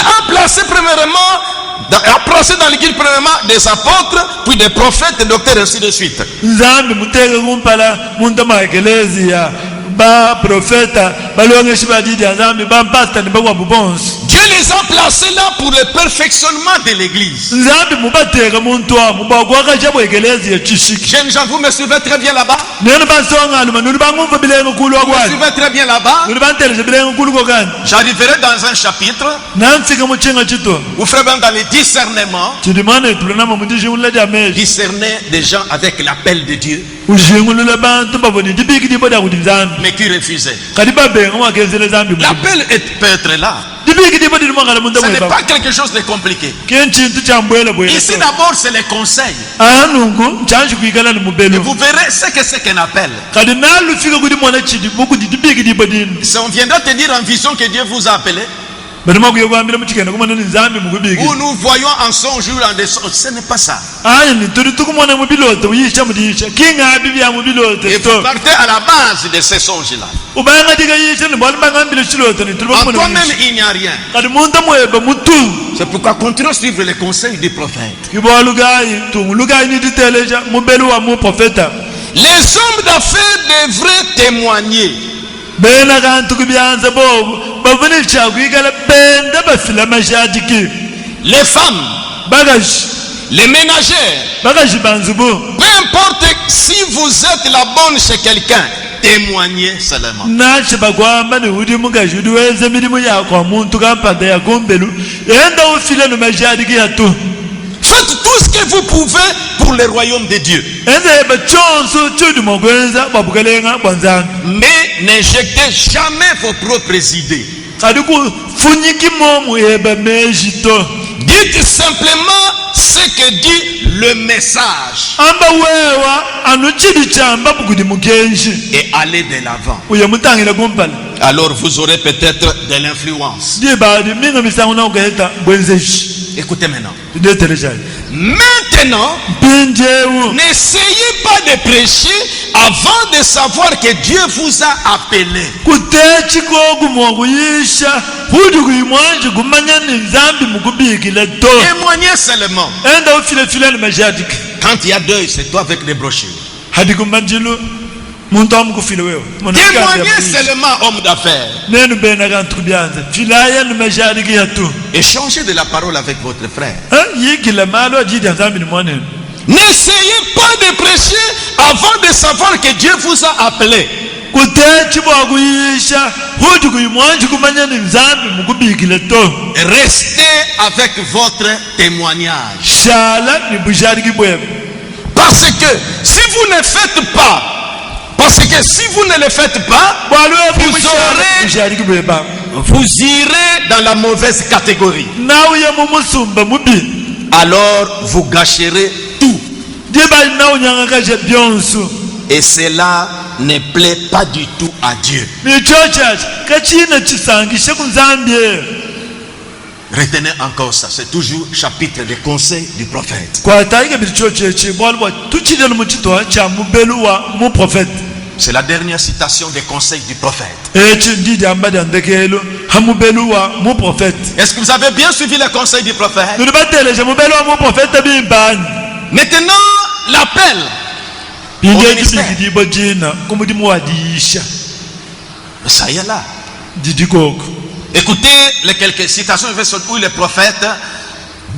a placé dans l'église premièrement des apôtres, puis des prophètes, des docteurs, ainsi de suite. nzambi muteke kumpala muntu maekeleziya ba profeta balongeshi badidi ya nzambi bampasta ni bakwabu bonse Dieu les a placés là pour le perfectionnement de l'église. nzambi mubateka muntu wamu bakwakasha bwekeleziya chishiki Jeunes gens, vous me suivez très bien là-bas? nenu basongaluma nuli bangumva bilengo kulu Vous me wakwani suivez très bien là-bas? nuli bantelesha bilengo kulu kokani J'arriverai dans un chapitre namfika muchinga chito où frère même dans le discernement, chidi mwana etulunama mutishingulula lya meshi discerner des gens avec l'appel de Dieu, ushingulula bantu baboni jibiki tipo lya kuti nzambi mais qui refusaient. kati babenga mwakenzele zambi L'appel peut être là. jibiki tipo lili mwakala muntu Ce n'est mweba pas quelque chose de compliqué. kenchintu chambwela bwela Ici d'abord, c'est les conseils. anungu chanshi kuikala ni Et mubelo vous verrez ce que c'est qu'un appel. kati nalufika kuti mwana chidi mukuti jibiki tipo dini Si on viendra te dire en vision que Dieu vous a appelé, bati makuye kwambira muchikenda kumwana ni nzambi mukubiki où nous voyons en son jour, en des songes, ce n'est pas ça. aya ni tuli tukumwana mubiloto uyisha mudisha kingabi bya mubiloto Et vous partez à la base de ces songes-là. ubanga tikayisha ni bwali bangambile chiloto ni tuli En bakumwana toi-même, uyisha il n'y a rien. kati muntu mweba mutu C'est pourquoi continuons à suivre les conseils du prophète. kibolugayi tungulugayi ni titeleja mubelu wa mu profeta Les hommes d'affaires devraient témoigner. bena kantu kubyanza bobu bavune chakuikala benda bafila mashadiki Les femmes, bagashi les ménagères, bagashi banzubu peu importe si vous êtes la bonne chez quelqu'un, témoignez seulement. nachi bakwamba ni udi mugashi udi weze milimu yakwa muntu kampanda yakumbelu enda ufile no mashadiki yatu Faites tout ce que vous pouvez pour le royaume de Dieu. enza yeba chonso chudi mogwenza babukalenga bwanzanga Mais n'injectez jamais vos propres idées. kadi kufunyiki momu yeba mejito Dites simplement ce que dit le message amba wewa anu chidi chamba bukudi mugenshi et allez de l'avant. uye mutangira kumpala Alors vous aurez peut-être de l'influence. ndiye badi minga misango na ukaheta bwenzeshi Écoutez maintenant. ndiyeteleshani Maintenant, pinjewu n'essayez pas de prêcher avant de savoir que Dieu vous a appelé. kutechi kogu mwakuyisha kuti kuimwanji kumanya ni nzambi mukubikile to Témoignez seulement. enda ufilefile ni mashadiki Quand il y a deuil, c'est toi avec les brochures. hadi kumanjilu muntu amukufile wewe Témoignez seulement, homme d'affaires. nenu bena kantu kubyanza filaya ni mashadiki yatu Échangez de la parole avec votre frère. yigila malo ajidi ya nzambi ni mwanenu N'essayez pas de prêcher avant de savoir que Dieu vous a appelé. kutechi bwakuyisha kuti kuimwanji kumanya ni nzambi mukubikile to Restez avec votre témoignage. shala ni bushadiki bwebe Parce que si vous ne le faites pas, bushadiki bweba vous irez dans la mauvaise catégorie. nauye mumusumba mubi Alors vous gâcherez tout. diba naunyangakasha byonso Et cela ne plaît pas du tout à Dieu. nicho chachi kachina chisangishe kunzambi Retenez encore ça. C'est toujours chapitre des conseils du prophète. kwataike bilicho chechi bwalibwa tuchilelo muchitoa cha mubelu wa muprofeti C'est la dernière citation des conseils du prophète. echi ndidi ambadi andekelo hamubelu wa muprofeti Est-ce que vous avez bien suivi les conseils du prophète? nuli bateleje mubelu wa muprofeti bimbani Maintenant, l'appel. Pinde ministère. jibiki dibo jina kumudimu wadisha. Ça y est là. Didikoko. Écoutez les quelques citations où les prophètes,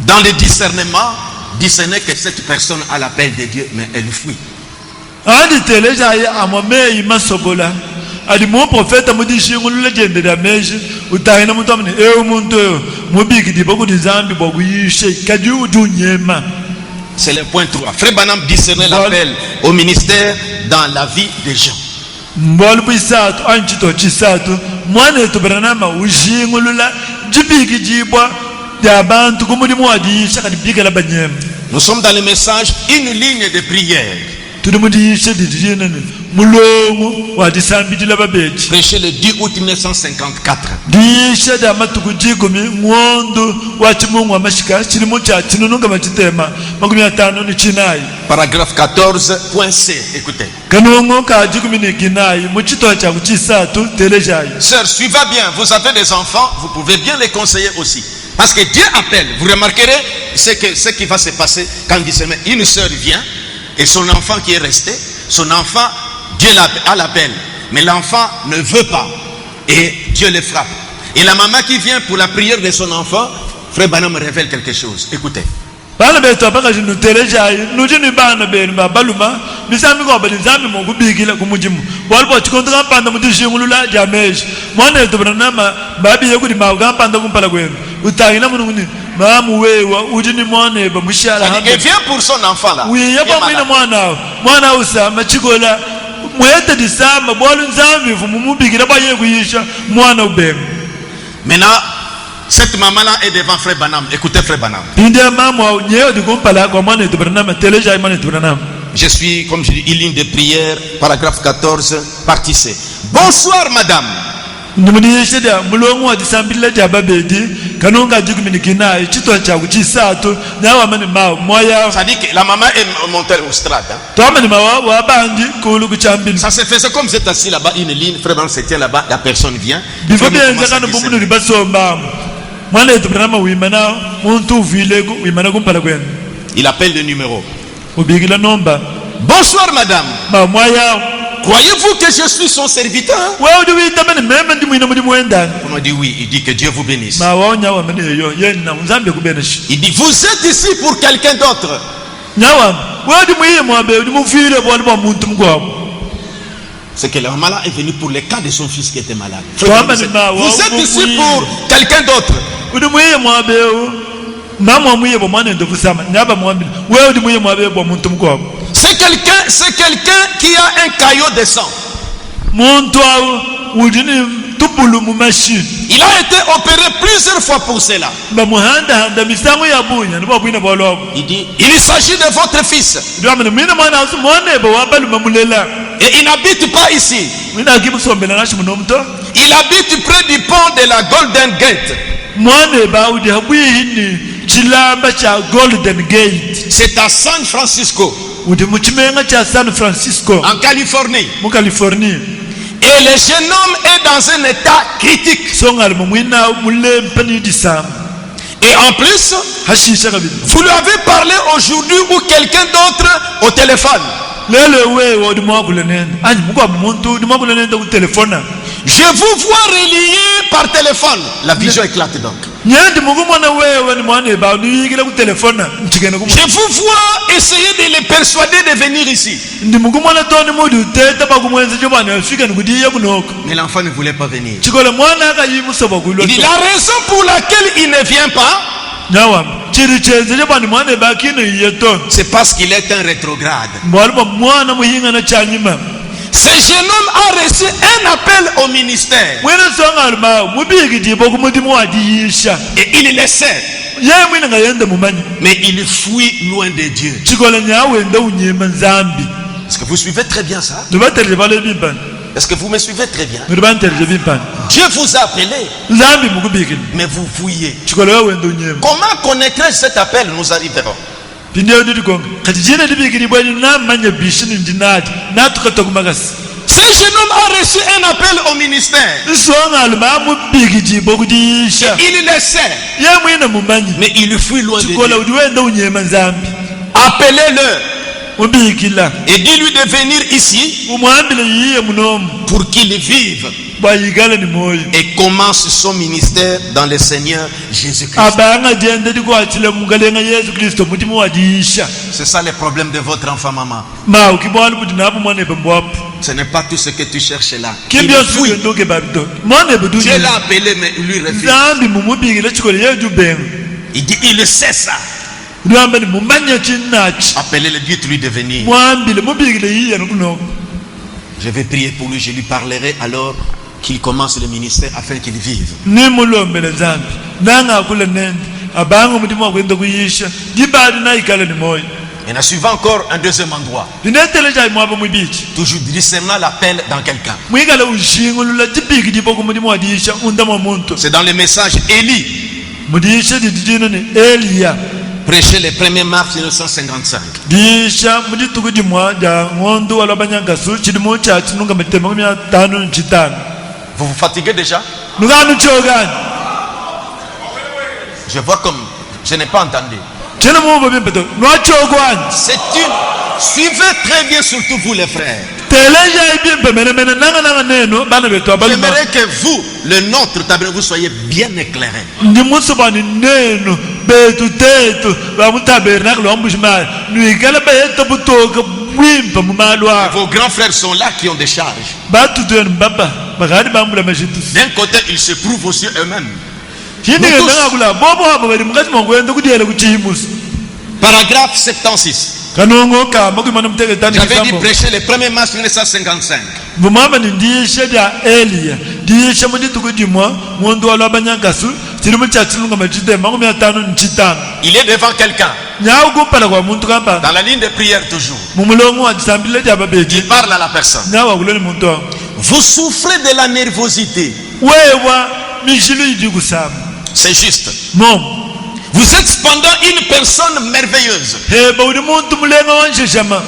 dans le discernement, discernaient que cette personne a l'appel de Dieu, mais elle fuit. Adi teleja ya amame imasobola. Adi mo profeta mudishi ngulu legende da meji utahina muntu amene muntu mubiki dibo kudizambi boguyishe kadi udunyema. C'est le point 3. Frère Branham discernait l'appel au ministère dans la vie des gens. Mbolu bisatu anchito chisatu mwana to Branham ujingulula jibiki jibwa ya bantu kumudimu wadisha kadi bigala banyema. Nous sommes dans le message une ligne de prière. Prêché le 10 août 1954. Paragraphe 14.c. Écoutez. Sœurs, suivez bien. Vous avez des enfants, vous pouvez bien les conseiller aussi. Parce que Dieu appelle. Vous remarquerez ce qui va se passer quand une sœur vient. Et son enfant qui est resté, son enfant, Dieu a l'appel. Mais l'enfant ne veut pas. Et Dieu le frappe. Et la maman qui vient pour la prière de son enfant, Frère Branham me révèle quelque chose. Écoutez. Et vient pour son enfant là. Maintenant, cette maman-là est devant Frère Branham. Écoutez Frère Branham. Je suis, comme je dis, une ligne de prière, paragraphe 14, partie C. Bonsoir madame. C'est-à-dire que la maman est montée au strade. Ça se faisait comme vous êtes assis là-bas, une ligne, Frère Branham se tient là-bas, la personne vient. Il appelle le numéro. Bonsoir madame. Croyez-vous que je suis son serviteur? On m'a dit oui. Il dit que Dieu vous bénisse. Il dit vous êtes ici pour quelqu'un d'autre. C'est que la maman là est venue pour le cas de son fils qui était malade. Vous êtes ici pour quelqu'un d'autre. C'est quelqu'un qui a un caillot de sang. Il a été opéré plusieurs fois pour cela. Il dit, il s'agit de votre fils. Et il n'habite pas ici. Il habite près du pont de la Golden Gate. C'est à San Francisco, en Californie. Et le jeune homme est dans un état critique. Et en plus, vous lui avez parlé aujourd'hui ou quelqu'un d'autre au téléphone. Je vous vois relié par téléphone. La vision éclate donc. Je vous vois essayer de les persuader de venir ici. Mais l'enfant ne voulait pas venir. Il dit la raison pour laquelle il ne vient pas, c'est parce qu'il est un rétrograde. Ce jeune homme a reçu un appel au ministère. Et il le sait. Mais il fuit loin de Dieu. Est-ce que vous suivez très bien ça? Est-ce que vous me suivez très bien? Dieu vous a appelé, mais vous fouillez. Comment connaîtrais-je cet appel? Nous arriverons. Ce jeune homme a reçu un appel au ministère. Et il le sait. Mais il fuit loin de Dieu. Appelez-le. mubikila Et dis-lui de venir ici umwambile yiye munomu pour qu'il vive bwayigale ni moyo et commence son ministère dans le Seigneur Jésus-Christ. abanga jende dikwachile mugalenga Yesu Kristo mutima wadisha C'est ça le problème de votre enfant, maman. ma ukibona kuti napo mwana bembwapo Ce n'est pas tout ce que tu cherches là. Il kibyo fouille. suke ndoke babito mwana bedu Dieu l'a appelé, mais lui refuse. zambi mumubikile chikole yeju benga Il dit, il sait ça. lwamba ni mumanya chinachi Appelez-le, dites-lui de venir. mwambile mubikile yiye nokuno Je vais prier pour lui, je lui parlerai alors qu'il commence le ministère afin qu'il vive. nimulombele zambi nanga akule nende abanga mutima wakwenda kuyisha jibali naikale ni moyo Et en suivant encore un deuxième endroit, lineteleja mwabo mwibichi toujours discernant l'appel dans quelqu'un. mwikale ushingulula jibiki dipo kumutima wadisha undama muntu C'est dans le message Élie, mudisha didijino ni Elia prêché le 1er mars 1955. disha mudituku dimwa ja ngondo walabanyangasu chidimo cha chinunga mitema 5 Vous vous fatiguez déjà? nuganu chogani Je vois comme je n'ai pas entendu. chena mumbo bimpeto nwachogwani C'est une... Suivez très bien, surtout vous les frères. teleja ibimpe mene nanga neno bana betu abalima J'aimerais que vous, le nôtre tabernacle, vous soyez bien éclairés. ndimusubani neno betu tetu bamutabernakle wambushimali nwikala beto butoka bwimpa mumalwa Vos grands frères sont là qui ont des charges. batutweni mbaba bakadi bambula mashitus D'un côté, ils se prouvent aussi eux-mêmes. chindikenanga kula bobo abo bali mukati mwakwenda kudiyela kuchimusa Paragraphe 76. kanongo kama kuimana muteketani J'avais dit kisambo prêcher le 1er mars 1955. vumama ni ndiyishe dya Elia ndiyishe mudituku dimwa mundu walwabanyangasu chili muchachilunga machitema 5 Il est devant quelqu'un, nyawu kupala kwa muntu kamba dans la ligne de prière toujours. mumulongo wa disambile dya babeji Il parle à la personne. nyawu akuloni muntu wangu Vous souffrez de la nervosité. wewa mishilu idi kusama C'est juste. momo Vous êtes cependant une personne merveilleuse. heba uli muntu mulenga wansheshama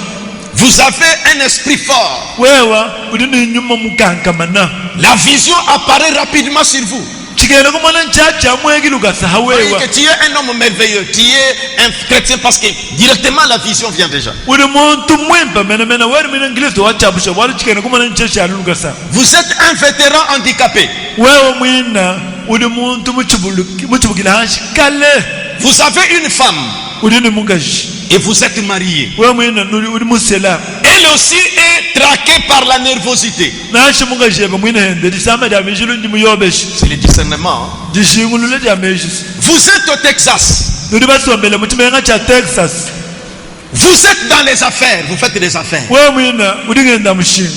Vous avez un esprit fort. wewa uli ni nyuma mukankamana La vision apparaît rapidement sur vous. chikenda kumona nchacha mwegi lukasaha Vous voyez wewa que tu es un homme merveilleux. Tu es un chrétien parce que directement la vision vient déjà. uli muntu mwimpa menemene weri mina ngilisto wachabusha wali chikenda kumona nchacha alu lukasaha Vous êtes un vétéran handicapé. wewe mwina uli muntu muchibukila hanshi kale Vous avez une femme uli ni mungaji et vous êtes marié. wewe mwina uli musela Elle aussi est traquée par la nervosité. nashi mungaji eba mwina hende disama dya mishilu ndi muyobeshi C'est le discernement. Hein? dishingulule dya meshisi Vous êtes au Texas. nuli basombele muchimenga cha Texas Vous êtes dans les affaires. Vous faites des affaires. wewe mwina uli ngenda mushinga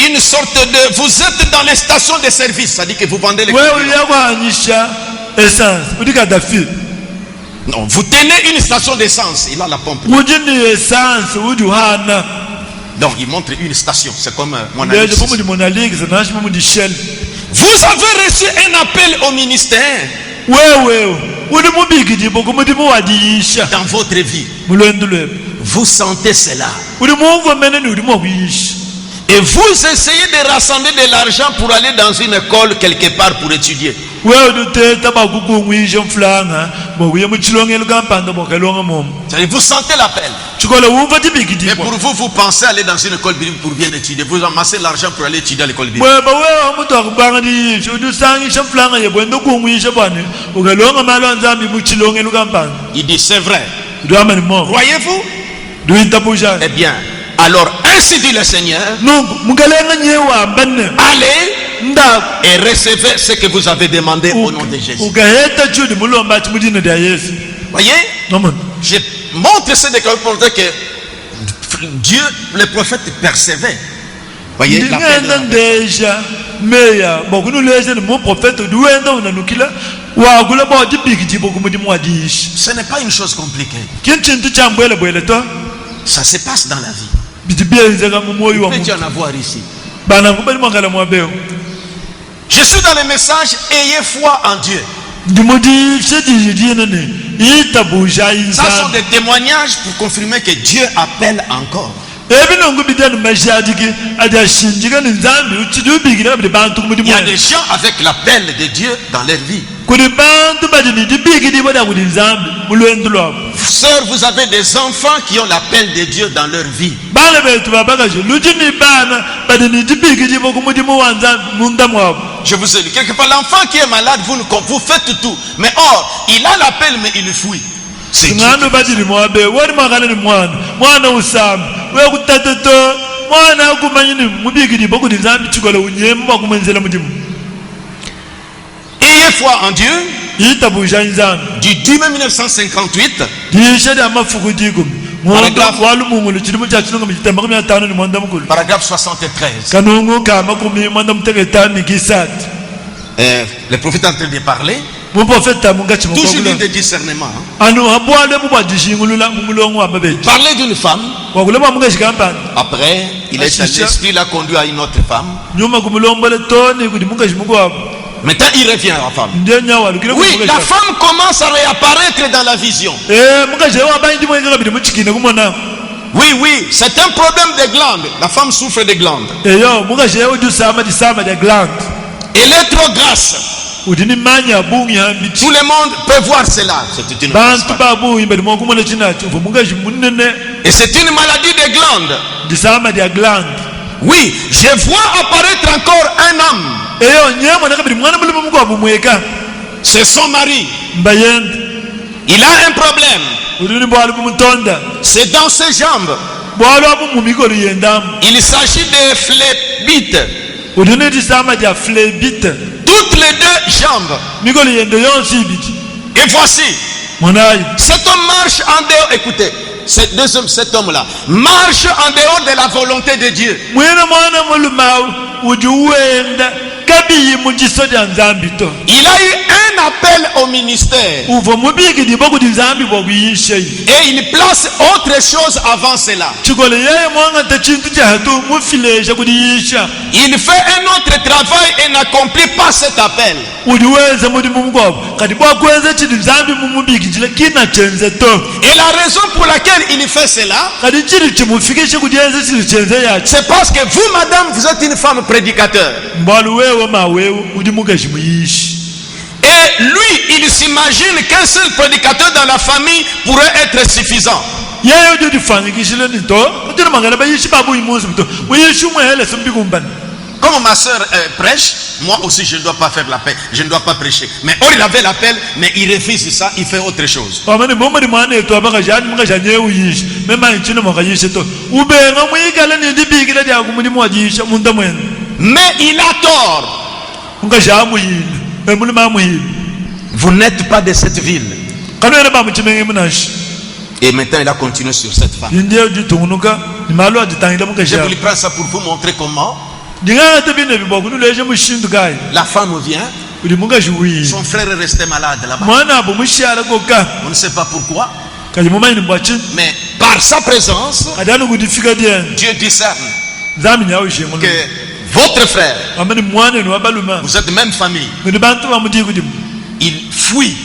Une sorte de... Vous êtes dans les stations de service. Ça dit que vous vendez les... wewe uli yakwanyisha essence uli kadafi Non, vous tenez une station d'essence. Il a la pompe. uji ni essence uji uhana Donc, il montre une station. C'est comme mon ndeje ami. kumudi monaligisa nashi mumudi shell Vous avez reçu un appel au ministère wewe uli mubikidipo kumudi muwadiyisha dans votre vie. mulwendu lwepo Vous sentez cela. uli mumva meneni uli mwakuyisha Et vous essayez de rassembler de l'argent pour aller dans une école quelque part pour étudier. wewe duteta bakukungwisha mfulanga bokuye muchilongelo kampanda bokalonga momo C'est-à-dire, vous sentez l'appel. chikola wumva Mais tibikidipo pour vous, vous pensez aller dans une école biblique pour bien étudier. Vous amassez l'argent pour aller étudier à l'école biblique. weba wewe mutu akubanga ndiyisha udusangisha mfulanga yebwenda kungwisha bwane ukalonga malo anzambi muchilongelo kampanda Il dit, c'est vrai. duama ni momo Croyez-vous? duintabujana Eh bien, alors ainsi dit le Seigneur, nungu mukalenga nyewambane allez ndako et recevez ce que vous avez demandé au nom de Jésus. ukaheta judi mulomba ati mudina dya Yesu Voyez, nomona je montre ce déclaration pour montrer que Dieu, le prophète persévère. Voyez, l'appel de ndingenda la- ndeja meya bokunulesha ni muprofeta udiwenda unanukila wakula bawatibikitibo kumudimu wadisha ce n'est pas une chose compliquée. kini chintu chambwelebwele to Ça se passe dans la vie. bitibyenzeka mumoyo wa Peut-tu muntu en avoir ici? banangu bali mwangala mwabeo Je suis dans le message, ayez foi en Dieu. ndimudishe diyidienene itabusha Ça sont inzana des témoignages pour confirmer que Dieu appelle encore. ebinongu bidani mashadiki adashinjika ni nzambi uchidi ubikira bidi bantu Il kumudimu y a des gens avec l'appel de Dieu dans leur vie. kuli bantu badini dibikidi bada kuli nzambi mulwendu lwabo sœurs, vous avez des enfants qui ont l'appel de Dieu dans leur vie. bana betu babakaje lujini bana badini dibiki dibo kumudimo wanza munda mwabo. Je vous ai dit, quelque part, l'enfant qui est malade, vous faites tout. Mais or, il a l'appel, mais il fuit. C'est Dieu. ngano badili mwabe wani magana ni mwana usam we kutateto mwana kumanyini mubiki dibo kudizambi chikola unyemba kumenzela mudimu. Ayez foi en Dieu. Itabuja inzana Du 10 mai 1958, dishade amafuku dikum Paragraphe. walu mungulu chirimu cha chilunga mjitamba kumi na tano ni mwanda mukulu paragraphe 73. kanungu kama kumi mwanda mteketani kisati Le prophète est en train de parler. muprofeta munga Toujours dit chimukulu de discernement. anu habwale mubwa jishingulula mumulongo wa babeji Parler d'une femme. wakulema munga shikampani Après, l'esprit l'a conduit à une autre femme. nyuma kumulombole toni kuti munga shimukwa Maintenant, il revient à la femme. ndiye nyawalu kile Oui, la femme commence à réapparaître dans la vision. munga shewa banji mwenga kabidi muchikine kumona Oui, c'est un problème des glandes. La femme souffre des glandes. eyo munga shewa jusama disama de glande Elle est trop grasse. udini manya bungi hambiti Tout le monde peut voir cela. C'est une bantu babu imbali mwakumona chinacho uvo munga shimunene Et c'est une maladie des glandes. disama de glande Oui, je vois apparaître encore un homme. eyo nyemwe nakabiri mwana mulimo mukwa bumweka C'est son mari. mbayende Il a un problème. udini bwali bumutonda C'est dans ses jambes. bwali wabumumiko liyendamu Il s'agit de phlébites. udini disama dia flebite Toutes les deux jambes. miko liyendo yonsi ibiti Et voici. monayi Cet homme marche en dehors. Écoutez, cet homme-là marche en dehors de la volonté de Dieu. mwina mwana mulumawu uji uwenda kabiyi mujiso dia nzambi to Il a eu un appel au ministère. uvo mubiki dibo kuti nzambi bwakuyisheyi Et il place autre chose avant cela. chikole yeye mwangata chintu chahatu mufilesha kuti yisha Il fait un autre travail et n'accomplit pas cet appel. uti wenze muti mumukwabo kati bwakwenze chiti nzambi mumubiki chile kina chenze to Et la raison pour laquelle il fait cela, kati chili chimufikishe kuti yenze chili chenze yacho c'est parce que vous, madame, vous êtes une femme prédicateur. mbwalu wewe mawewe uti mukachimuyishi Et lui, il s'imagine qu'un seul prédicateur dans la famille pourrait être suffisant. yeye uti utifanyikishile nito utini mangala bayishi babu imusi mto uyishi umwehele simbikumbani Comme ma soeur prêche, moi aussi je ne dois pas faire l'appel, je ne dois pas prêcher. Mais or il avait l'appel, mais il refuse ça, il fait autre chose. wamani momadi mwana etu abakajani mukajanye uyishi mema inchino makayishi to ubenga mwikala nindibikila diaku muni mwajisha munda mwene Mais il a tort. mukajamuyile emuli mamuyile Vous n'êtes pas de cette ville. kanwene bamuchimenge munashi Et maintenant il a continué sur cette femme. indiye ujitungunuka nimalo ajitangile Je mukajama voulais prendre ça pour vous montrer comment ndingangata bine bibwakunuleje mushindu kayi la femme vient, uli mukajiwile son frère est resté malade là-bas. mwana abo mushala koka On ne sait pas pourquoi, kaji mumanyini mbwachi mais par sa présence, kati anu kutifika diene Dieu discerne nzambi nyawishimulu que votre frère, wamani mwanenu wabaluma vous êtes même famille, kuti bantu bamuti kuti il fuit.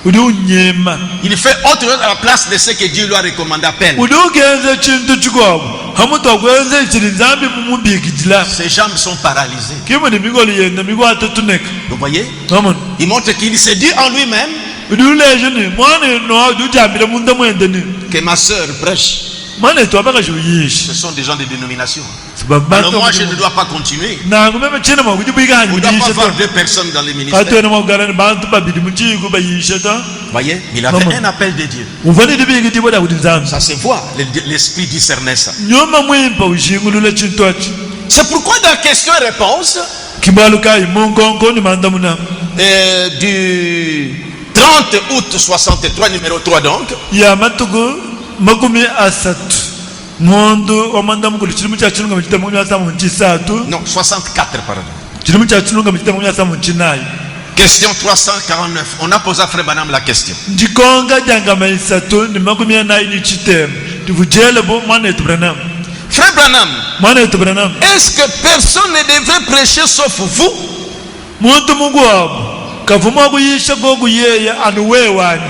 kuti unyema Il fait autre chose à la place de ce que Dieu lui a recommandé à peine. kuti ukenze chintu chikwabo hamuti wakwenze chili nzambi mumubikijila Ses jambes sont paralysées. kimuni miko liyenda miko atotuneka Vous voyez? amoni Il montre qu'il se dit en lui-même kuti uleje ni mwana eno kuti ujambile munda mwende ni que ma soeur prêche. mwana etu abakajiuyishi Ce sont des gens de dénomination. sababu Alors moi, je ne dois pas continuer. nangu meme china mwakuti On ne doit pas bwikahanyiyishe avoir to deux personnes dans le ministère. atwene mwakugalani bantu babili muchiku bayishe to Vous voyez? Il avait Maman. un appel de Dieu. uvani tibikitiboda kuti nzambi Ça se voit. L'esprit discernait ça. nyuma mwimpa ushingulule chintu achi C'est pourquoi dans question-réponse kimbalukayi munkonko ni manda muna du 30 août 63, numéro 3 donc, ya matuku makumi asatu mundu wa manda mukulu chilimu cha chilunga mchita makumi asamu mchisatu non, 64 pardon. chilimu cha chilunga mchita makumi asamu mchinayi Question 349. On a posé à Frère Branham la question. ndikonga jangama isatu ni makumi anayi ni chitemu ndivujele bo mwana etu Branham Frère Branham, mwana etu Branham est-ce que personne ne devrait prêcher sauf vous? muntu mungu wabo kavuma kuyisha kokuyeya anu wewani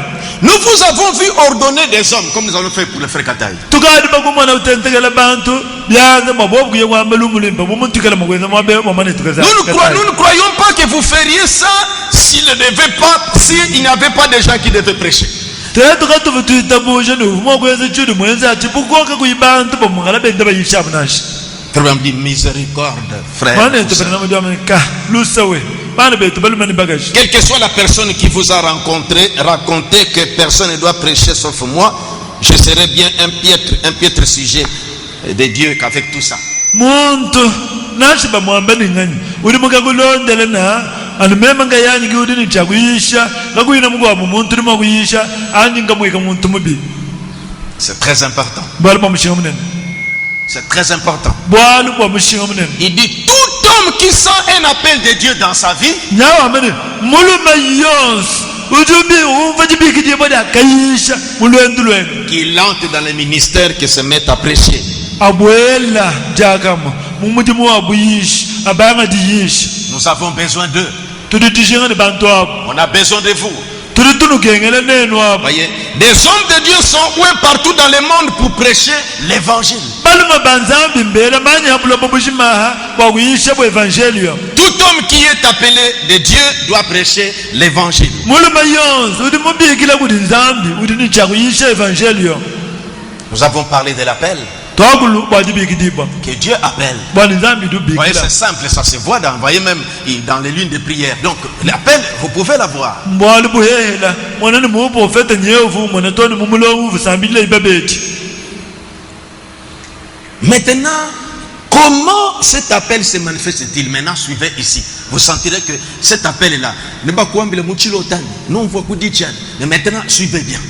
Nous vous avons vu ordonner des hommes, comme nous avons fait pour le frère Kataï. tukadi bakumwana utentekela bantu byanze mabobkuye kwambela umulimba bumutikela makwenza mwabe wamana etukeza Nous ne croyons pas que vous feriez ça s'il n'y avait pas des gens qui devaient prêcher. tetu katuva tuitabusha nuvuma kweza chudu mwenza ati pukoka kuibantu pamungala bende bayisha bunashi Frère dit miséricorde, frère. Quelle que soit la personne qui vous a rencontré, racontez que personne ne doit prêcher sauf moi. Je serai bien un piètre sujet de Dieu qu'avec tout ça. C'est très important. C'est très important. Il dit tout homme qui sent un appel de Dieu dans sa vie qu'il entre dans le ministère, qui se mette à prêcher. Nous avons besoin d'eux. On a besoin de vous. Voyez, des hommes de Dieu sont oués partout dans le monde pour prêcher l'évangile. Tout homme qui est appelé de Dieu doit prêcher l'évangile. Nous avons parlé de l'appel. Que Dieu appelle. Voyez, c'est simple, ça se voit voyez même dans les lunes de prière. Donc l'appel, vous pouvez l'avoir. Maintenant, comment cet appel se manifeste-t-il? Maintenant, suivez ici. Vous sentirez que cet appel est là. Non, on voit mais maintenant, suivez bien.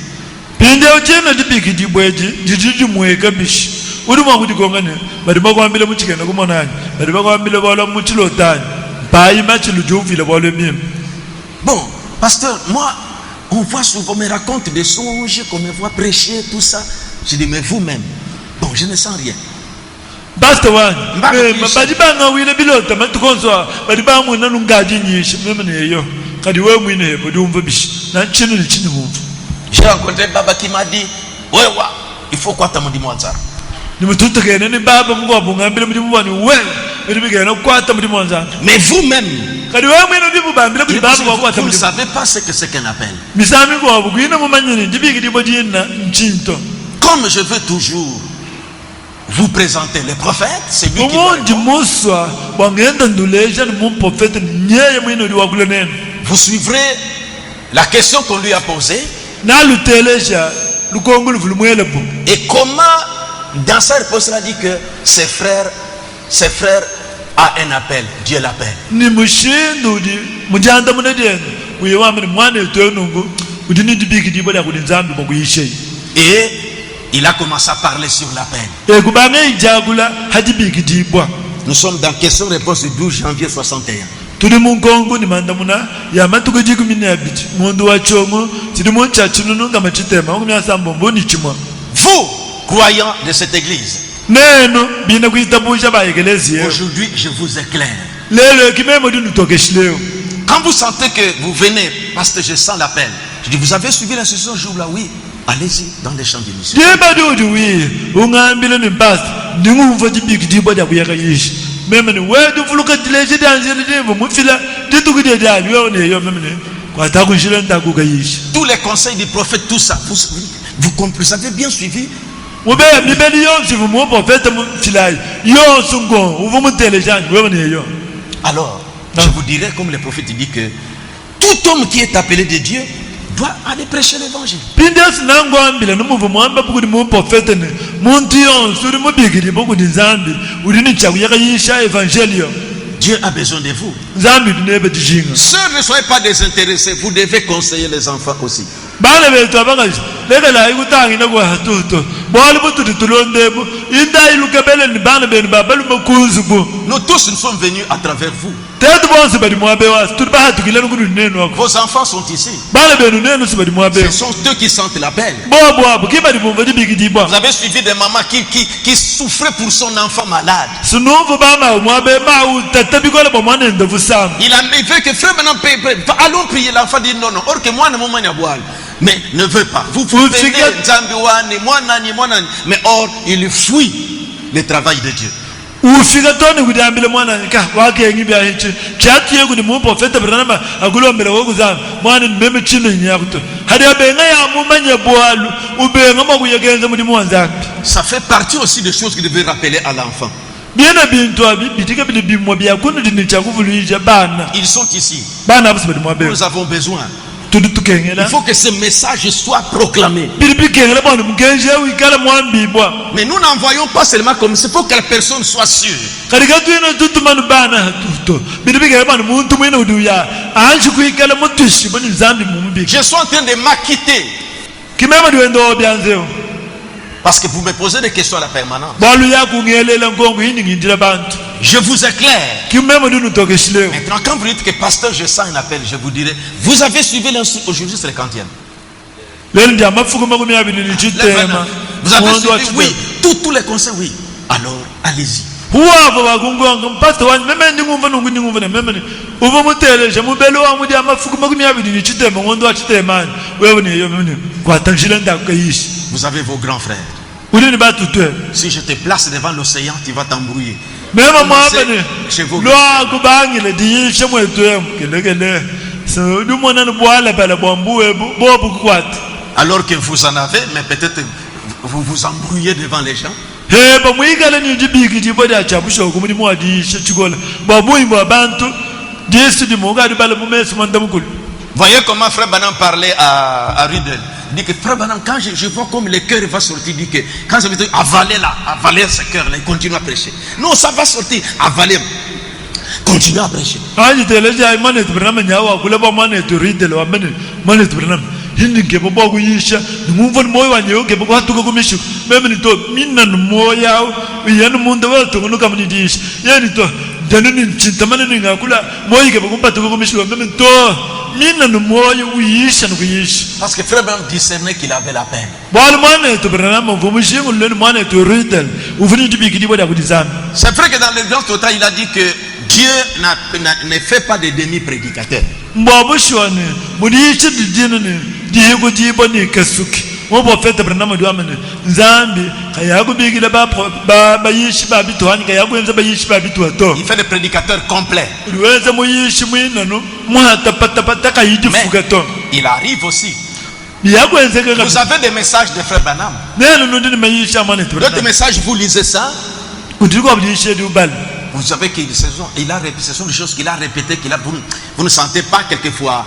Bon, pasteur, moi, on voit souvent, on me raconte des songes, qu'on me voit prêcher, tout ça. Je dis, mais vous-même, bon, je ne sens rien. J'ai rencontré Baba qui m'a dit, ouais, il faut quoi t'as dit moi ça? Mais vous-même, vous ne savez pas ce que c'est qu'un appel. Comme je veux toujours vous présenter les prophètes, c'est lui qui vous suivrez la question qu'on lui a posée. Et comment, dans sa réponse, il a dit que ses frères a un appel. Dieu l'appelle. Et il a commencé à parler sur l'appel. Nous sommes dans question-réponse du 12 janvier 61. Vous, croyants de cette église, aujourd'hui je vous éclaire. Quand vous sentez que vous venez, parce que je sens l'appel, je dis, vous avez suivi l'instruction ce jour-là? Oui, allez-y dans les champs de mission. Tous les conseils du prophète, tout ça, vous avez bien suivi. Alors, je vous dirais, comme le prophète dit, que tout homme qui est appelé de Dieu doit aller prêcher l'évangile. Dieu a besoin de vous. Seuls ne soyez pas désintéressés, vous devez conseiller les enfants aussi. Nous tous nous sommes venus à travers vous. Vos enfants sont ici. Ce sont eux qui sentent l'appel. Vous avez suivi des mamans qui souffraient pour son enfant malade. Il arrivait que frère maintenant allons prier. L'enfant dit non. Or que moi mais ne veut pas. Vous venez, mais or il fuit le travail de Dieu. ufika toni kuti ambile mwana ka wake ngibe ahichi chati yego ni mu profeta Branham akulombela wokuzama mwana nimeme chino nyakuto hadi abenga ya mumanye bwalu ubenga makuyekenza muri mwanzambi. Ça fait partie aussi des choses qui devaient rappeler à l'enfant. Biena bintu bitika bimwa bya kundi ni chakuvulija bana. Ils sont ici. Bana abusibadi mwabe. Nous avons besoin. Il faut que ce message soit proclamé. Mais nous n'envoyons pas seulement comme ça, il faut que la personne soit sûre. Je suis en train de m'acquitter. Parce que vous me posez des questions à la permanence. Je vous éclaire. Maintenant, quand vous dites que pasteur, je sens un appel, je vous dirai, vous avez suivi l'instruction. Aujourd'hui, c'est le 40e. Vous avez suivi, oui. Tous les conseils, oui. Alors, allez-y. Vous avez vos grands frères. Si je te place devant l'océan, tu vas t'embrouiller. Alors que vous en avez, mais peut-être vous vous embrouillez devant les gens. Voyez comment Frère Branham parlait à Riddle. Il dit que Frère Branham, quand je vois comme le cœur va sortir, il dit que quand ça veut dire avaler là, avaler ce cœur là, il continue à prêcher. Non, ça va sortir, avaler. Continue à prêcher. Parce que Frère Branham discernait qu'il avait la peine. C'est vrai que dans l'exemple total, il a dit que Dieu ne fait pas de demi-prédicateurs. Il fait des prédicateurs complets. Mais il arrive aussi. Vous avez des messages de Frère Branham. D'autres messages, vous lisez ça. Vous savez que ce sont des choses qu'il a répétées, vous ne sentez pas quelquefois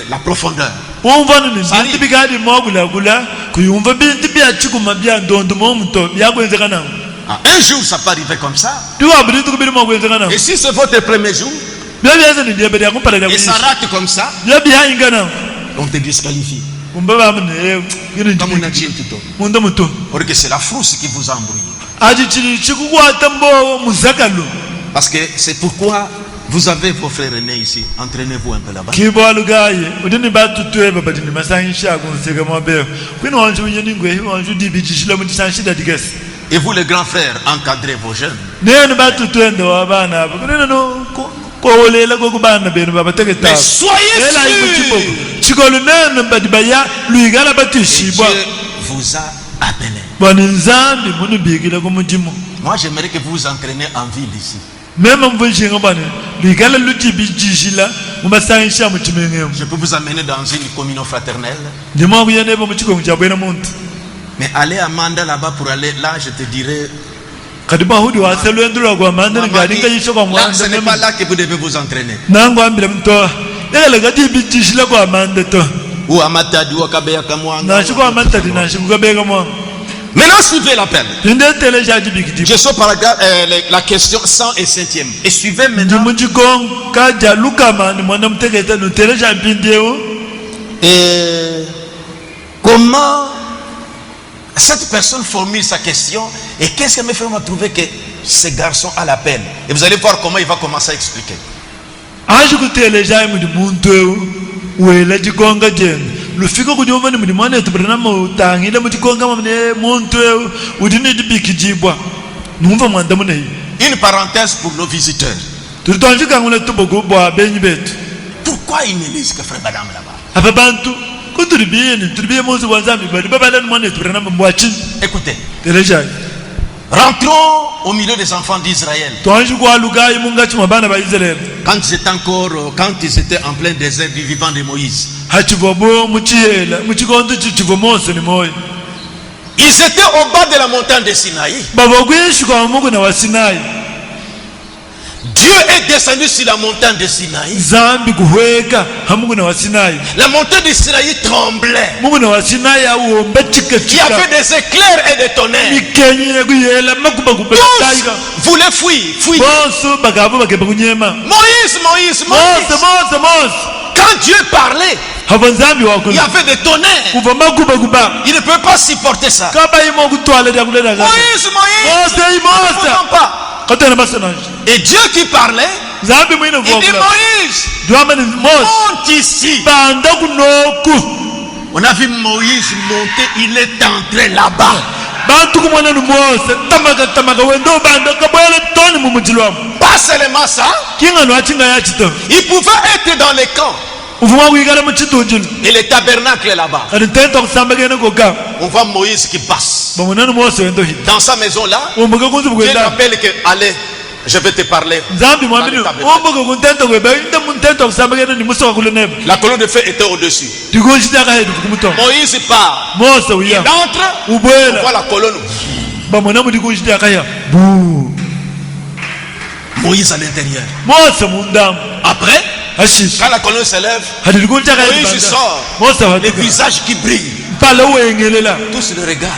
la profondeur. Un jour, ça peut arriver comme ça. Et si c'est votre premier jour, et ça rate comme ça, on te disqualifie. Parce que c'est la frousse qui vous embrouille. Parce que c'est pourquoi vous avez vos frères aînés ici. Entraînez-vous un peu là-bas. Et vous les grands frères, encadrez vos jeunes. Mais soyez sûrs. Dieu vous a appelé. Moi j'aimerais que vous vous entraînez en ville ici. Je peux vous amener dans une communion fraternelle. Mais aller à Manda là-bas pour aller là, je te dirais. Là, ce n'est pas là que vous devez vous entraîner. Ou à Matadi ou à Kabeya Kamwanga. Maintenant, suivez l'appel. Je suis par la question 107e. Et suivez maintenant. Et comment cette personne formule sa question et qu'est-ce qu'elle me fait trouver que ce garçon a l'appel. Et vous allez voir comment il va commencer à expliquer. Une parenthèse pour nos visiteurs. Pourquoi ils ne lisent que Frère Branham là-bas? Écoutez, Rentrons au milieu des enfants d'Israël. twanji kwaluka imungachi mwa bana ba Israeli Quand ils étaient en plein désert du vivant de Moïse. hachivobo muchiyela muchikondo chichivo Mose ni moyo Ils étaient au bas de la montagne de Sinaï. bavokwishi kwa Mungu na wa Sinai. Dieu est descendu sur la montagne de Sinaï. Zambi kuhweka ha Mungu na wa Sinai. La montagne de Sinaï tremblait. Mungu na wa Sinai awomba Il y chika avait des éclairs et des tonnerres. mikenye kuyela makuba Tous kubetaika voulaient fuir. bonso bagabo bakeba kunyema. Moïse. Mose Quand Dieu parlait, havonzambi il y wakuna avait des tonnerres. kuva makuba kuba Il ne peut pas supporter ça. kaba imo kutwala lya kulena ka Moïse. Mose Ne comprends pas. katena basana Et Dieu qui parlait, zambi mwine il dit vokula Moïse, duama ni Mose monte ici. banda kunoku On a vu Moïse monter, il est entré là-bas. bantu kumwana ni Mose tamaka wendo banda kabwele toni mumujilwamu Pas seulement ça, kinga no achinga ya chito il pouvait être dans les camps. uvuma kuikala muchitujini Et le tabernacle est là-bas. kati tenta kusamba kene koka On voit Moïse qui passe. bamunani Mose wendo hiti Dans sa maison-là, umbuke kunzi Dieu bukwenda l'appelle que, allez, je vais te parler. nzambi mwamini umbuke kuntenta kweba inde muntenta kusamba kene ni musoka kule nebe La colonne de feu était au-dessus. tikunshitaka hedu kumutonga Moïse part. Mose uya Il entre, on ubwela voit la colonne. bamona muri kunshitaka ya bu Moïse à l'intérieur. Mose mundamu Après, ashisha quand la colonne s'élève, hadi kunshitaka Moïse hedu sort. Mose Les watuka visages qui brillent. pala wengelela Tous le regardent.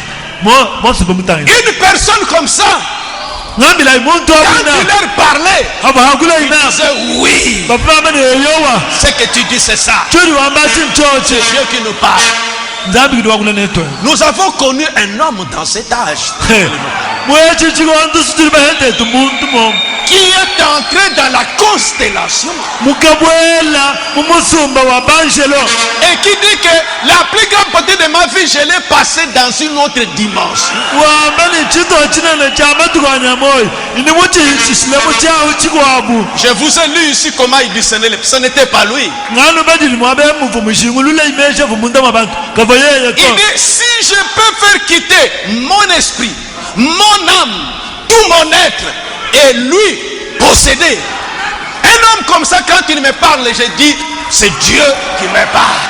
Mose bamutanga Une personne comme ça, ngambi la muntu quand abuna tu leur parlais, aba hakula ils ina disaient oui. bapama ne yowa Ce que tu dis, c'est ça. churi wamba chinchoche C'est Dieu qui nous parle. nzambi kidi wakula netwa Nous avons connu un homme dans cet âge mwechi chikondo sitiri bahende tumuntu mo qui est entré dans la constellation mukabwela mumusumba wa banjelo et qui dit que la plus grande partie de ma vie, je l'ai passée dans une autre dimension. wamba ni chito chinene cha matukanya moyo ini muchishilemo chawo chikwabu Je vous ai lu ici comment il discernait. Ce n'était pas lui. ngano badili mwabe muvu mushingulule imesha vumunda mabantu kava yeye Il to dit, si je peux faire quitter mon esprit, mon âme, tout mon être, et lui posséder. Un homme comme ça, quand il me parle, je dis, c'est Dieu qui me parle.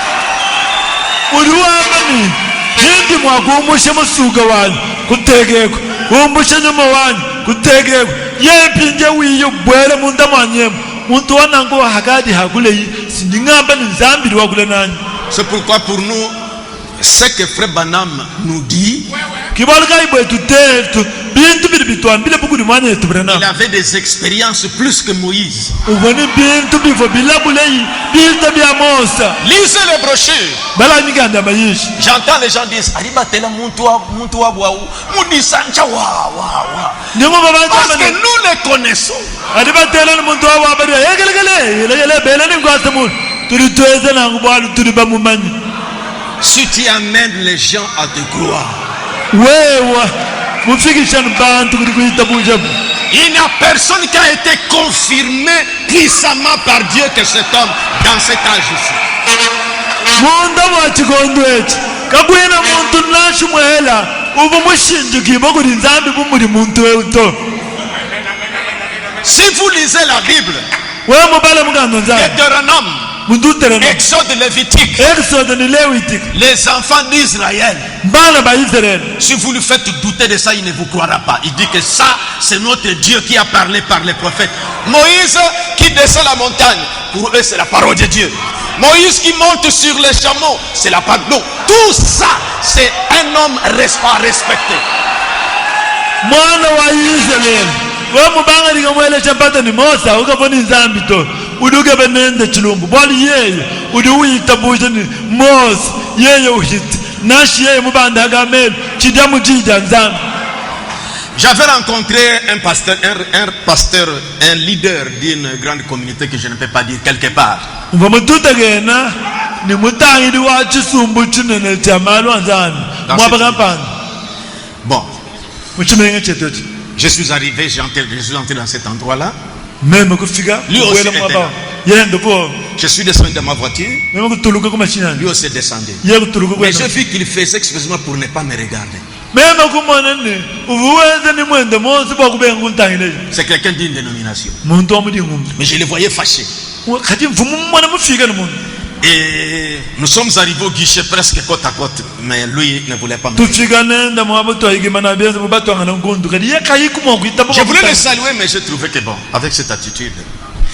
uliwamani hindi mwakuumushe musuka wanyu kutegeko umushe nyuma wanyu kutegeko yempinje wiyo bwele munda mwanyemu muntu wanangu wahakadi hakuleyi sindingamba ni nzambiri wakule nanyu C'est pourquoi pour nous, ce que Frère Branham nous dit, kibalika ibwetu tetu bintu bili bitwambile bukuli mwana yetu il Branham avait des expériences plus que Moïse. uboni bintu bifo bilabuleyi bintu bya Mose Lisez les brochures. bala miganda mayishi J'entends les gens dire, Aribatela muntu wa waou, mudisancha wa wa. ningo Parce que babanja nous les connaissons. alibatela ni muntu wababari yegelegele bele ni ngwase muntu tuli tweze nangu bwalu tuli bamumanyi Si tu amènes les gens à te croire, wewa mufikisha bantu kuti kuita bujabu il n'y a personne qui a été confirmé puissamment par Dieu que cet homme, dans cet âge ici. munda mwa chikondo echi kakwina muntu nashimwela uvu mushinjikima kuti nzambi bumuli muntu weuto Si vous lisez la Bible, we mubale mukando nzambi Deutéronome, muntu utereno Exode, Lévitique, exode ni lewitika les enfants d'Israël, bana ba Israeli si vous lui faites douter de ça, il ne vous croira pas. Il dit que ça, c'est notre Dieu qui a parlé par les prophètes. Moïse qui descend la montagne, pour eux, c'est la parole de Dieu. Moïse qui monte sur les chameaux, c'est la parole. Non, tout ça, c'est un homme à respecter. mwana wa Israeli we mubanga likamwelesha mpata ni Mosa ukavoni nzambi to uduke benende chilumbu bwali yeye udi uyita busha ni Mose yeye uhiti nashi yeye mubanda agamelu chidamu jija nzambi. J'avais rencontré un pasteur, un leader d'une grande communauté que je ne peux pas dire quelque part. mva mututegena ni mutangiri wa chisumbu chinene cha malwa nzambi mwapakapanda Bon, muchimenenge chetochi je suis arrivé, je suis entré dans cet endroit-là. meme kufika Lui aussi kuwela était mwapa là. yende po Je suis descendu de ma voiture, meme kutuluka kumashinani lui aussi est descendu. ye kutuluka Mais kwena j'ai vu qu'il faisait expressément pour ne pas me regarder. même kumona ni uvuweze ni mwende monsi ba kubenga untangile C'est quelqu'un d'une dénomination. muntu omudi ngumbi Mais je le voyais fâché. kati mvumu mwana mufika ni muntu Et nous sommes arrivés au guichet presque côte à côte. Mais lui ne voulait pas me tufika nenda mwabo twayigimana byenze mubatwangana ngundu kadi yakayikuma kuitabo Je voulais le saluer, mais j'ai trouvé que bon, avec cette attitude,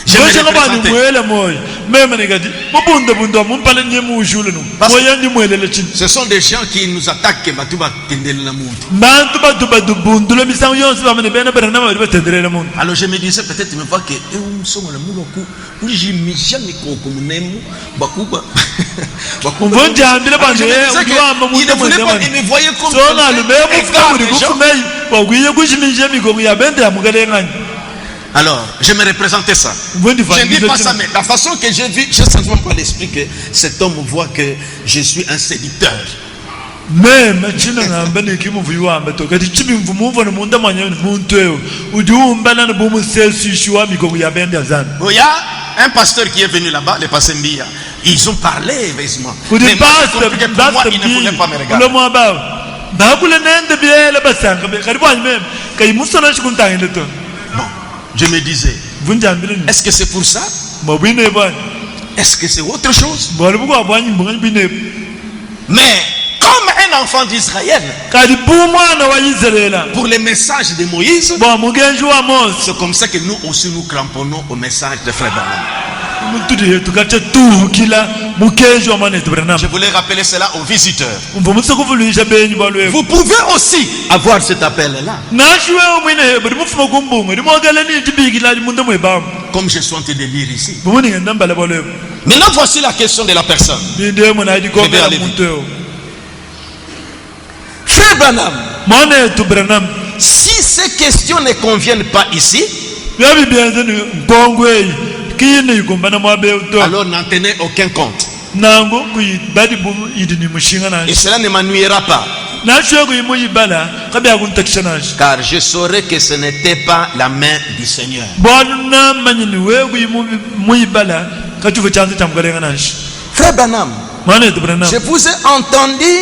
je je me sais pas ni représentais. mwele moyo meme ni kadi mubunda bunda mumpale nyemu ujule no Parce que- moya ni mwele le chini Ce sont des gens qui nous attaquent. Matuba Tendele la Mounde. bantu badu bundula misango yonse bamene bena bena na bali batenderera muntu Alors je me disais, peut-être il me voit que nous sommes le monde où j'ai mis jamais comme nous Bakuba. mvonje ambile banje ukiwamba Il ne muntu voulait pas, mwende il me voyait comme so na lume égard mufuna des gens. kufumei bagwiye kushimije migongo ya bende ya mugalenganya Alors, je me représentais ça. mvundi Je ne dis pas ça, mais la façon que j'ai vu, j'ai senti par l'esprit que cet homme voit que je suis un séducteur. meme chino ngamba nekimuvu iwamba to kati chimimvu mumva no munda manya muntu eyo udiumba na bomu selsu shwa migongo ya bende ya zana Il y a un pasteur qui est venu là-bas, le pasteur Mbia. Ils ont parlé, évidemment. kudi Mais moi, j'ai basta compris que pour moi, il ne voulait pas me ulo regarder. mwaba bakule nende biela basanga be kadi bwanyi meme kai musona shikuntangile to Bon, je me disais, vunja ambile ni est-ce que c'est pour ça? mabwine bwana Est-ce que c'est autre chose? bwali bukwa bwanyi mbwanyi bine Mais comme un enfant d'Israël, kadi bumwana wa Israela pour les messages de Moïse, bo mugenji wa Mose c'est comme ça que nous aussi nous cramponnons au message de Frère Branham. mutudi yetu kacha tuhukila mukenji wa mane tubranam Je voulais rappeler cela aux visiteurs. umva mutsakuvulisha benyi balwe Vous pouvez aussi avoir cet appel-là. nashiwe umwine hebo dimufuma kumbunga dimogala ni tibigila munda mwebam Comme je suis en train de lire ici. bumuni ngenda mbala balwe Maintenant, voici la question de la personne. ninde mwana Je vais idikogala aller muntu yo Frère Branham, mane tubranam si ces questions ne conviennent pas ici, yabi byenze ni nkongwe kiyine igumbana mwabe to alors n'en tenez aucun compte. nango kuyibadi bumu idini mushinga na Et cela ne m'ennuiera pas. nashiwe kuyimuyibala kabe akuntakisha nashi Car je saurais que ce n'était pas la main du Seigneur. bwana manyini we kuyimuyibala kachuva chanze chamgalenga nashi Frère Branham, mane tubranam je vous ai entendu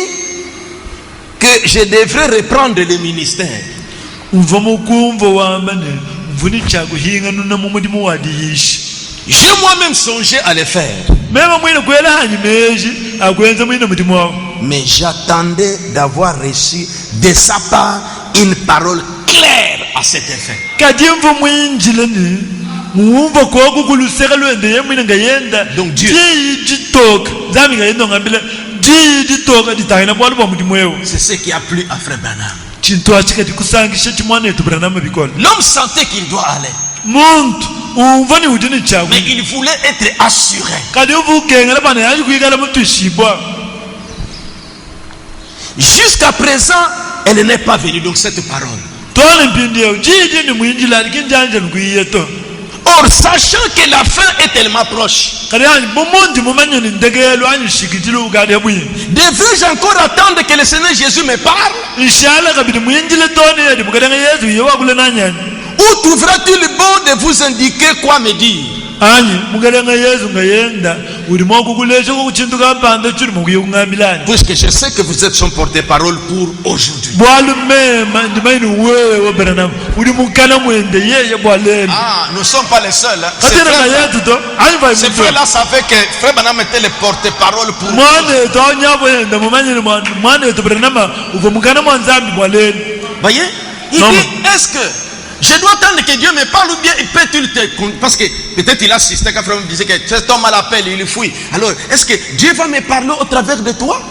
que je devrais reprendre le ministère. umva mukumva wambane mvuni chakuhinga nuna mumudimu wadiyishi J'ai moi-même songé à le faire. mema mwine kwela hanyi meji akwenza mwine mudimu wawo Mais j'attendais d'avoir reçu de sa part une parole claire à cet effet. kati mva mwinjileni muumva kokukuluseka lwende ye mwine ngayenda Donc Dieu- jitoka zami ngayenda ngambile jitoka ditangina bwalu bwa mudimu wewo C'est ce qui a plu à Frère Branham. chintu achikati kusangisha chimwana etu branama bikola L'homme sentait qu'il doit aller. muntu umva ni udini Mais chakwe il voulait être assuré. kati uvukengela bana yaji kuikala mutu ishibwa Jusqu'à présent, elle n'est pas venue, donc cette parole. tone mpindi yeo jiji ni mwinjilani kinjanja nikuiye to Or, sachant que la fin est tellement proche, kati hanyi mumundi mumanyeni ndegelo hanyi shikitile ukadi yabwini devrais-je encore attendre que le Seigneur Jésus me parle? ishala kabidi mwinjile tone yedi mukadenga yesu yewakule nanyani Ou trouvera-t-il bon de vous indiquer quoi me dire? hanyi mukadenga yesu ngayenda ulimo kukulesha kukuchintuka panda chuli mukuye kungambilani Puisque je sais que vous êtes son porte-parole pour aujourd'hui. bwalu mema ndimaini wewe wabranam uli mukana mwende yeye bwaleni Ah, nous ne sommes pas les seuls. Hein. Ces katena frères- ngayetu to hanyi vai ces mutu frères-là savaient que Frère Branham était le porte-parole pour mwana etu anyabwenda mumanyeni mwana etu branama uva mukana mwanzambi bwaleni Voyez? Il Non. dit, est-ce que je dois attendre que Dieu me parle ou bien peut-il te... Parce que peut-être il assistait quand Frère me disait que cet homme à l'appel, il fouille. Alors, est-ce que Dieu va me parler au travers de toi?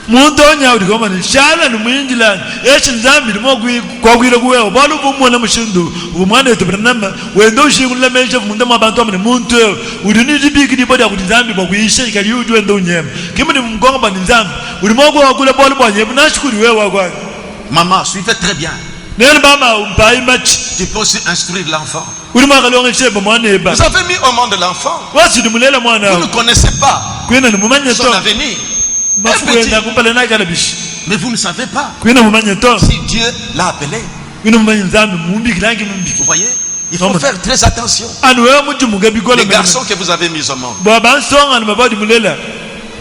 muntu onyawudi komani shala ni mwinjilani eshi nzambi limo kwakwile kuwewo bwalu vumwana mushindu vumwana etu branama wenda ushingulila mesha vumunda mwabantu amene muntu ewo uli ni libiki libodi kuti nzambi bwakuisha ikali uti wenda unyema kimuni mkonga bani nzambi ulimo kwakula bwalu bwanyebu nashikuli wewe wakwani Maman, suivez très bien. neli mama umpayi machi Tu peux aussi instruire l'enfant. uli mwakalonga sheba mwana eba Vous avez mis au monde l'enfant. wasidi mulela Vous mwana ne connaissez pas kwina ni mumanye son to avenir. Un petit. mafukwenda kumpala nakalabishi Mais vous ne savez pas kwina mumanye to si Dieu l'a appelé. kwina mumanye nzambi mumbiki mumbiki Vous voyez? Il faut Non, mais- faire très attention. anu wewe muti mugabikola Les garçons que vous avez mis au monde. baba nsonga ni mabadi mulela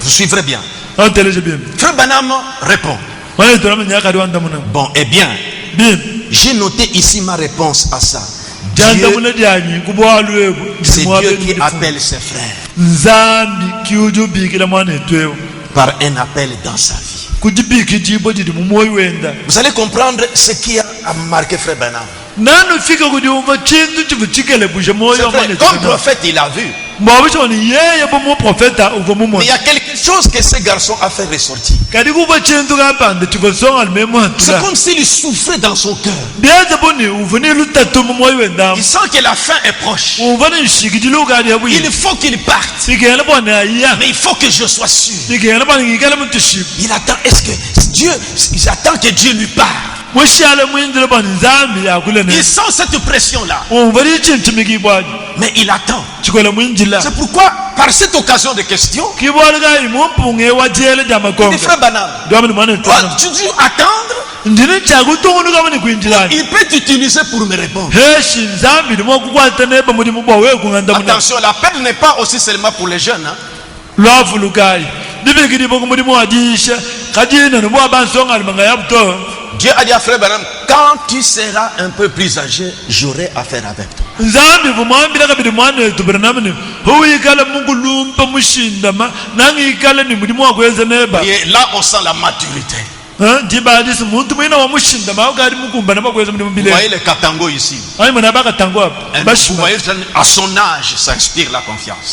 Vous suivrez bien. anteleje bien Frère Branham répond. Bon, eh bien, j'ai noté ici ma réponse à ça. C'est Dieu qui appelle ses frères par un appel dans sa vie. Vous allez comprendre ce qui a marqué Frère Branham. Comme prophète, il a vu. Mais il y a quelque chose que ce garçon a fait ressortir. C'est comme s'il souffrait dans son cœur. Il sent que la fin est proche. Il faut qu'il parte. Mais il faut que je sois sûr. Il attend. Est-ce que Dieu, il attend que Dieu lui parle? Il sent cette pression-là. Mais il attend. C'est pourquoi, par cette occasion de question, il dit Frère Branham, tu dois attendre. Il peut t'utiliser pour me répondre. Attention, l'appel n'est pas aussi seulement pour les jeunes. Dieu a dit à Frère Branham, quand tu seras un peu plus âgé, j'aurai affaire avec toi. Et là, on sent la maturité. Vous voyez le Katango ici. Vous voyez, à son âge, ça inspire la confiance.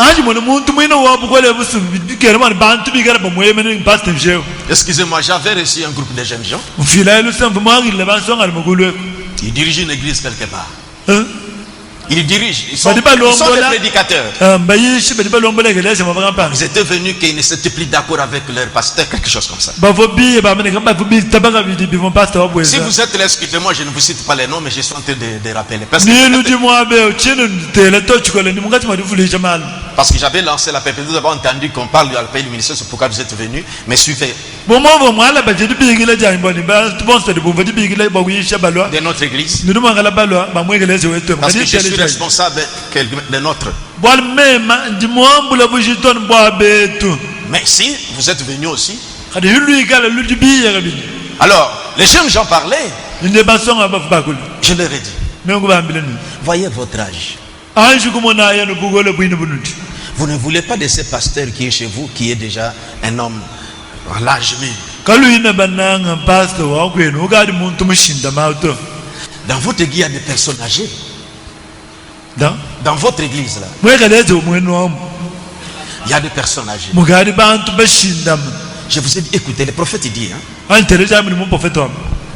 Excusez-moi, j'avais reçu un groupe de jeunes gens. Ils dirigent une église quelque part. Ils dirigent, ils sont des prédicateurs. Ils étaient venus qu'ils ne s'étaient plus d'accord avec leur pasteur, quelque chose comme ça. Si vous êtes là, excusez-moi, je ne vous cite pas les noms, mais je suis en train de rappeler. Parce que j'avais lancé l'appel, vous avez entendu qu'on parle de l'appel du ministère, c'est pourquoi vous êtes venus, mais suivez. De notre église. Parce que je suis responsable de notre. Mais si vous êtes venus aussi. Alors, les jeunes gens parlaient. Je leur ai dit, voyez votre âge. Vous ne voulez pas de ce pasteur qui est chez vous, qui est déjà un homme à l'âge mûr. Dans votre église, il y a des personnes âgées. Dans votre église là, il y a des personnes âgées. Je vous ai dit, écoutez, le prophète il dit,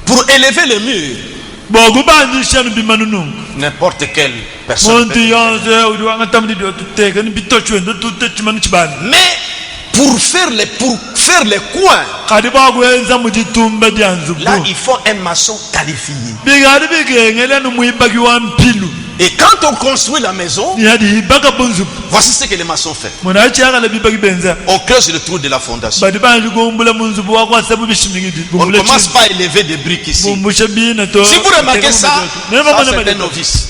pour élever le mur, n'importe quelle personne peut. Mais pour faire les coins, là il faut un maçon qualifié. Et quand on construit la maison, voici ce que les maçons font. On creuse le trou de la fondation. On ne commence pas à élever des briques ici. Si vous remarquez ça, c'est un novice.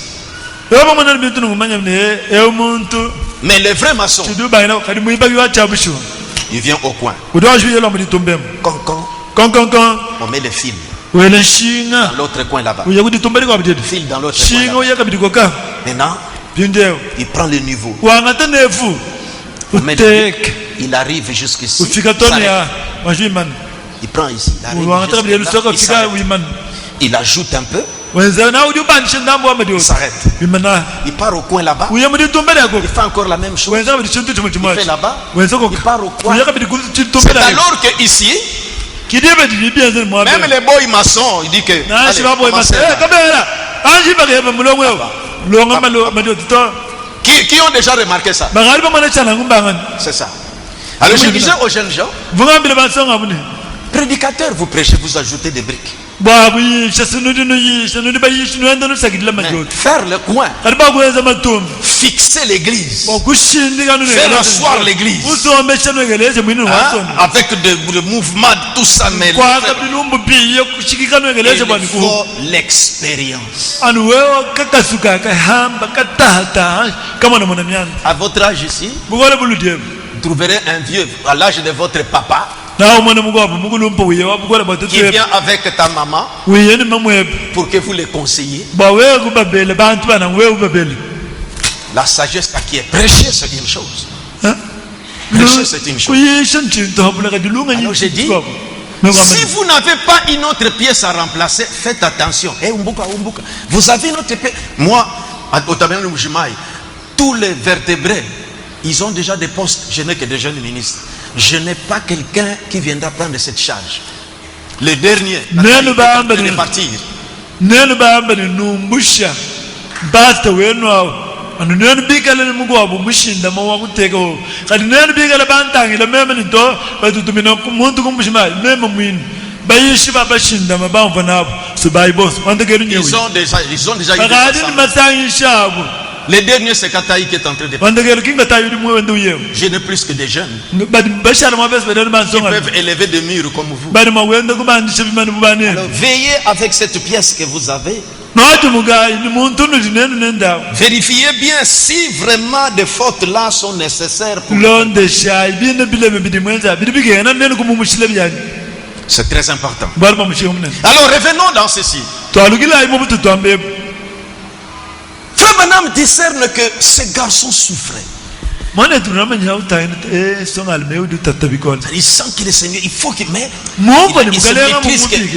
Mais les vrais maçons, il vient au coin. On met les fils dans l'autre coin là-bas. Fil dans l'autre coin. Maintenant, il prend le niveau. Il arrive jusqu'ici. Il prend ici. Il ajoute un peu. Il s'arrête. Il part au coin là-bas. Il fait encore la même chose. Il fait là-bas. Il part au coin. C'est alors que ici, même les boys maçons, il dit que qui ont déjà remarqué ça. C'est ça. Alors je disais aux jeunes gens, prédicateurs, vous prêchez, vous ajoutez des briques. Faire le coin, fixer l'église, faire asseoir l'église, avec le mouvement, tout ça, mais il faut l'expérience. À votre âge ici, vous trouverez un vieux à l'âge de votre papa. na umwana mugwabo mukulumpa uye wabukola qui batatu vient avec ta maman uye ni mamwebe pour que vous les conseillez. bawe kubabele bantu bana wewe kubabele La sagesse là qui est prêchée, c'est une chose. Prêcher, c'est une chose. Alors j'ai dit, si vous n'avez pas une autre pièce à remplacer, faites attention. Vous avez une autre pièce. Moi, au Tabernacle de Moujimaï, tous les vertébrés, ils ont déjà des postes. Je n'ai que des jeunes ministres. Je n'ai pas quelqu'un qui viendra prendre cette charge. Le dernier, de partir. Anu nene bigala ni mugwabu mushinda mawa kuteka ho kadi nene bigala bantangi la mema ni to batutumina kumuntu kumushima mema mwini bayishi babashinda mabamva nabo so bayibos mantekeru nyewe ils ont déjà eu kadi ni matangi shabu le dernier c'est Kataï qui est en train de mantekeru kinga tayu di mwe ndu yewe je n'ai plus que des jeunes badi bashara mabes bedani mansonga peuvent élever des murs comme vous. badi mawenda kubandisha bimani bubane Alors veillez avec cette pièce que vous avez. Vérifiez bien si vraiment des fautes là sont nécessaires pour c'est très important. Alors revenons dans ceci. Frère Branham discerne que ces garçons souffraient. Il sent que le Seigneur, il faut qu'il mais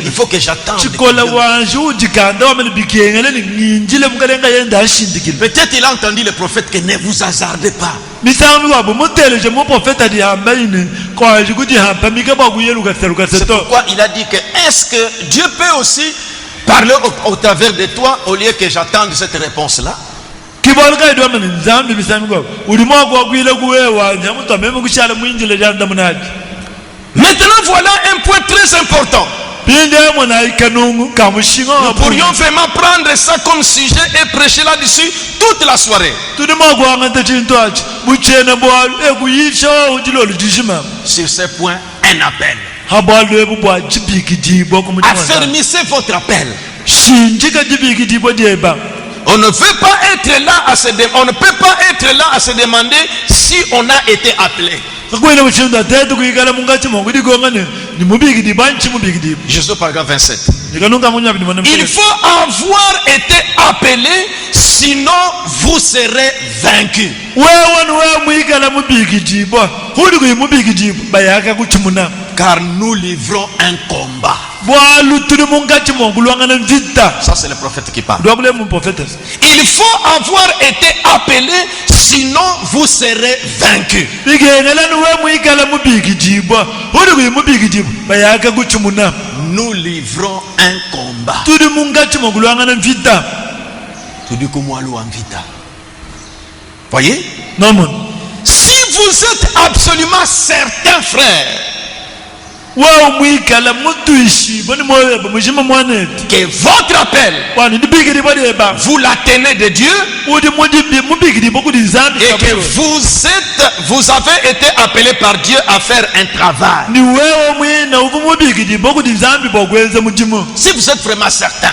il faut que j'attende. Peut-être il a entendu le prophète que ne vous hasardez pas. C'est pourquoi il a dit que est-ce que Dieu peut aussi parler au travers de toi au lieu que j'attende cette réponse-là? Maintenant voilà un point très important. Nous pourrions vraiment prendre ça comme sujet et prêcher là-dessus toute la soirée. Sur ce point, un appel. Affermissez votre appel. On ne veut pas être là à on ne peut pas être là à se demander si on a été appelé. Jésus paragraphe 27. Il faut avoir été appelé, sinon vous serez vaincu. Car nous livrons un combat. Ça c'est le prophète qui parle. Il faut avoir été appelé, sinon vous serez vaincu. Nous livrons un combat. Voyez? Si vous êtes absolument certain, frère, que votre appel, vous la tenez de Dieu, et que vous avez été appelé par Dieu à faire un travail. Si vous êtes vraiment certain.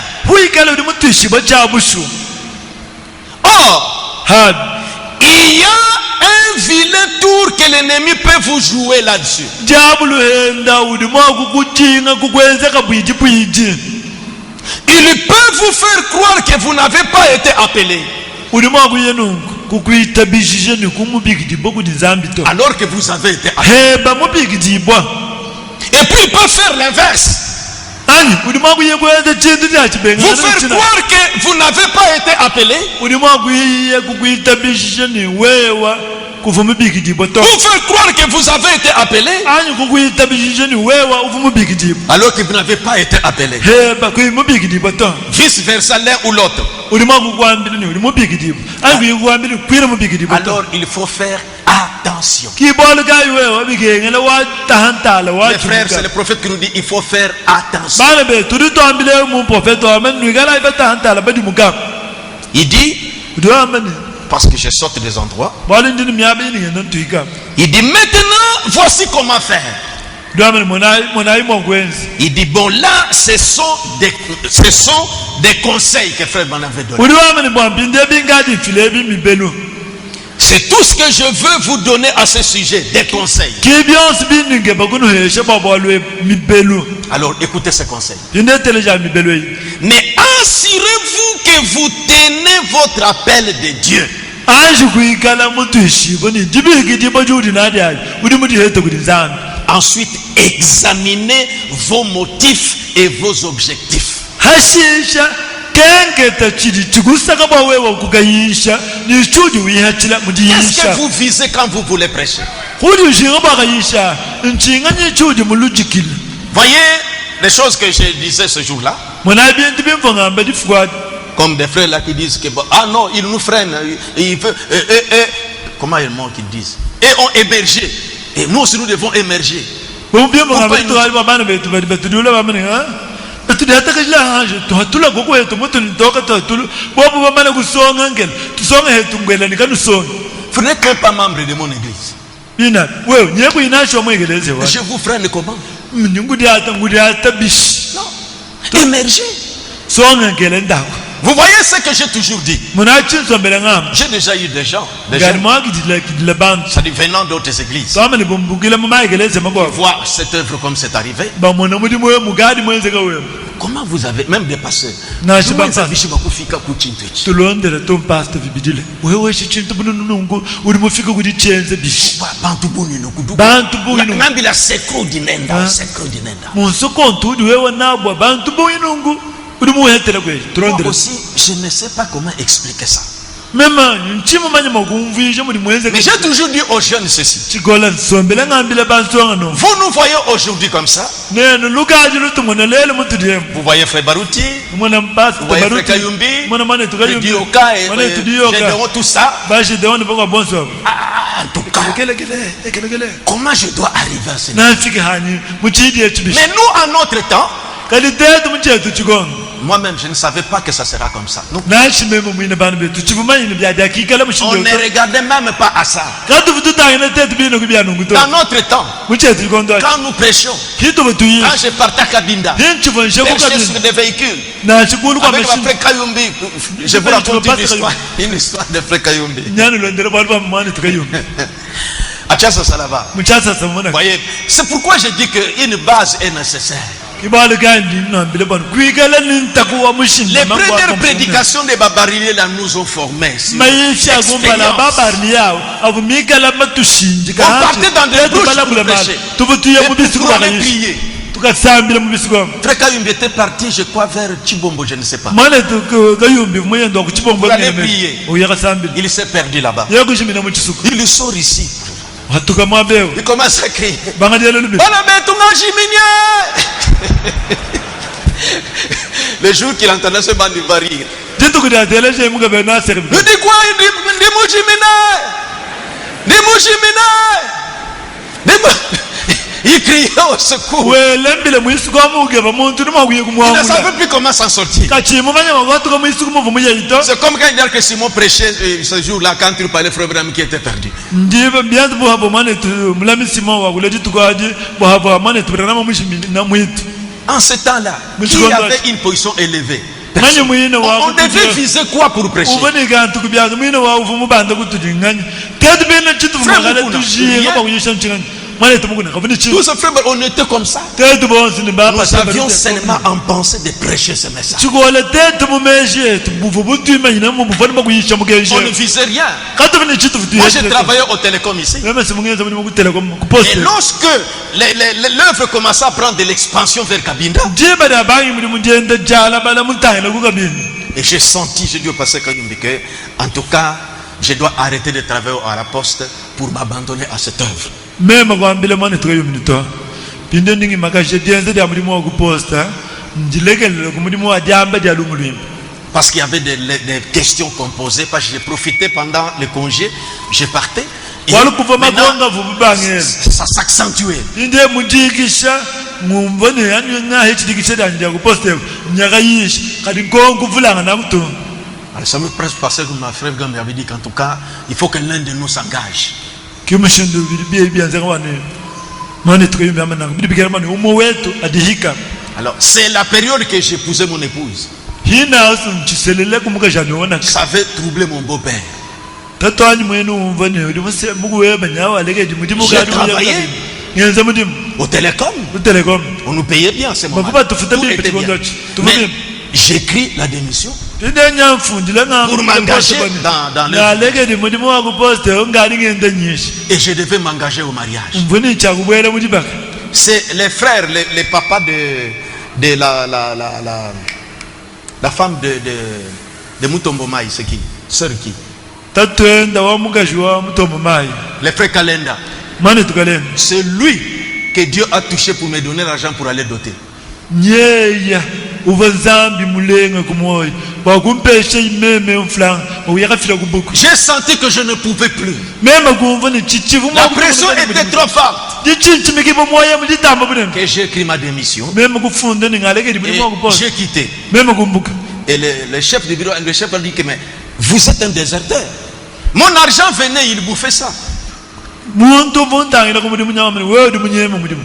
Or, il y a un vilain tour que l'ennemi peut vous jouer là-dessus. Il peut vous faire croire que vous n'avez pas été appelé, alors que vous avez été appelé. Et puis il peut faire l'inverse. Vous faire croire que vous n'avez pas été appelé, vous faire croire que vous avez été appelé, alors que vous n'avez pas été appelé. Vice versa, l'un ou l'autre. Alors il faut faire attention. Les frères, c'est le prophète qui nous dit il faut faire attention. Il dit, parce que je saute des endroits, il dit maintenant voici comment faire. Il dit bon là ce sont des conseils que frère Branham veut donner. C'est tout ce que je veux vous donner à ce sujet, des conseils. Alors écoutez ces conseils. Mais assurez-vous que vous tenez votre appel de Dieu. Ensuite, examinez vos motifs et vos objectifs. Qu'est-ce que vous visez quand vous voulez prêcher? Voyez les choses que je disais ce jour-là. Comme des frères là qui disent que ah non, ils nous freinent, ils veulent, comment ils m'ont qu'ils disent? Et ont émergé. Et nous aussi nous devons émerger. Vous n'êtes même pas membre de mon église. Je vous freine comment? Non. Émergez. Vous voyez ce que j'ai toujours dit. J'ai déjà eu des gens ça dit venant d'autres églises, voir cette œuvre comme c'est arrivé. Comment vous avez même des pasteurs moi aussi, je ne sais pas comment expliquer ça. Mais j'ai toujours dit aux jeunes ceci. Vous nous voyez aujourd'hui comme ça. Vous voyez Frère Barouti, vous voyez Frère Kayumbi, Dioka et Gédéon, tout ça. En tout cas, comment je dois arriver à ce niveau? Mais nous, en notre temps, moi-même, je ne savais pas que ça sera comme ça. On ne regardait même pas à ça. Dans notre temps, quand nous prêchions, quand je partais à Kabinda, prêcher sur des véhicules, avec ma frère Kayumbi, je vous raconte une histoire de frère Kayumbi. Voyez, c'est pourquoi je dis qu'une base est nécessaire. Les premières prédications des Babarilés là nous ont formés. On partait dans des douches pour prêcher. Et puis on allait prier. Frère Kayumbi était parti, je crois, vers Chibombo, je ne sais pas. Vous allez prier. Il s'est perdu là-bas. Il sort ici. Il commence à crier. Le jour qu'il entendait ce band, il va rire. Il dit quoi? Il dit il criait au secours. Il ne savait plus comment s'en sortir. C'est comme quand il dit que Simon prêchait ce jour-là quand il parlait frère Abraham qui était perdu. En ce temps-là, qui avait une position élevée? On devait viser quoi pour prêcher? Tous ces frères, on était comme ça. Nous avions seulement en pensée de prêcher ce message. On ne visait rien. Moi j'ai travaillé au télécom ici. Et lorsque l'œuvre commençait à prendre de l'expansion vers Kabinda, et j'ai senti, j'ai dit au pasteur Kayumbi que, en tout cas, je dois arrêter de travailler à la poste pour m'abandonner à cette œuvre. Parce qu'il y avait des questions qu'on posait, parce que j'ai profité pendant le congé, je partais. Et ça s'accentuait. Alors ça me presse parce que ma frère Gambi avait dit qu'en tout cas, il faut que l'un de nous s'engage. Alors c'est la période que j'ai épousé mon épouse. Ça avait troublé mon beau-père. tatwanyi mwenu umva ne uri muse muguwe banyawa legeje mudimu J'ai gadi travaillé. ngenza mudimu Au télécom, utelecom on nous payait bien ce moment. bakuba tufuta Tout bibi était bien. tikondochi Mais tumudimu j'écrais la démission ndenya mfundila nga pour m'engager dans na le... legeje mudimu wako poste ngari ngenda nyishi Et je devais m'engager au mariage. mvuni chakubwera mudibaka C'est les frères, les papas de la femme de Mutombo Mai, c'est qui? Sœur qui? tatwenda wa mukazi wa mutombo mai Les frères Kalenda. mane tukalenda C'est lui que Dieu a touché pour me donner l'argent pour aller doter. nyeya uva nzambi mulenga kumoyo wakumpesha imeme mfulanga uyakafila kubuku J'ai senti que je ne pouvais plus. mema kumva ni chichivu La pression était trop forte. dichinchimikivo moya muditamba bunene Et j'ai écrit ma démission. mema kufunda ningalekedi Et mulimu wakuposa j'ai quitté. mema kumbuka Et le chef du bureau, le chef a dit que mais vous êtes un déserteur. Mon argent venait, il bouffait ça. muntu vuntangira kumudimu nyamani wewe di munyema mudimu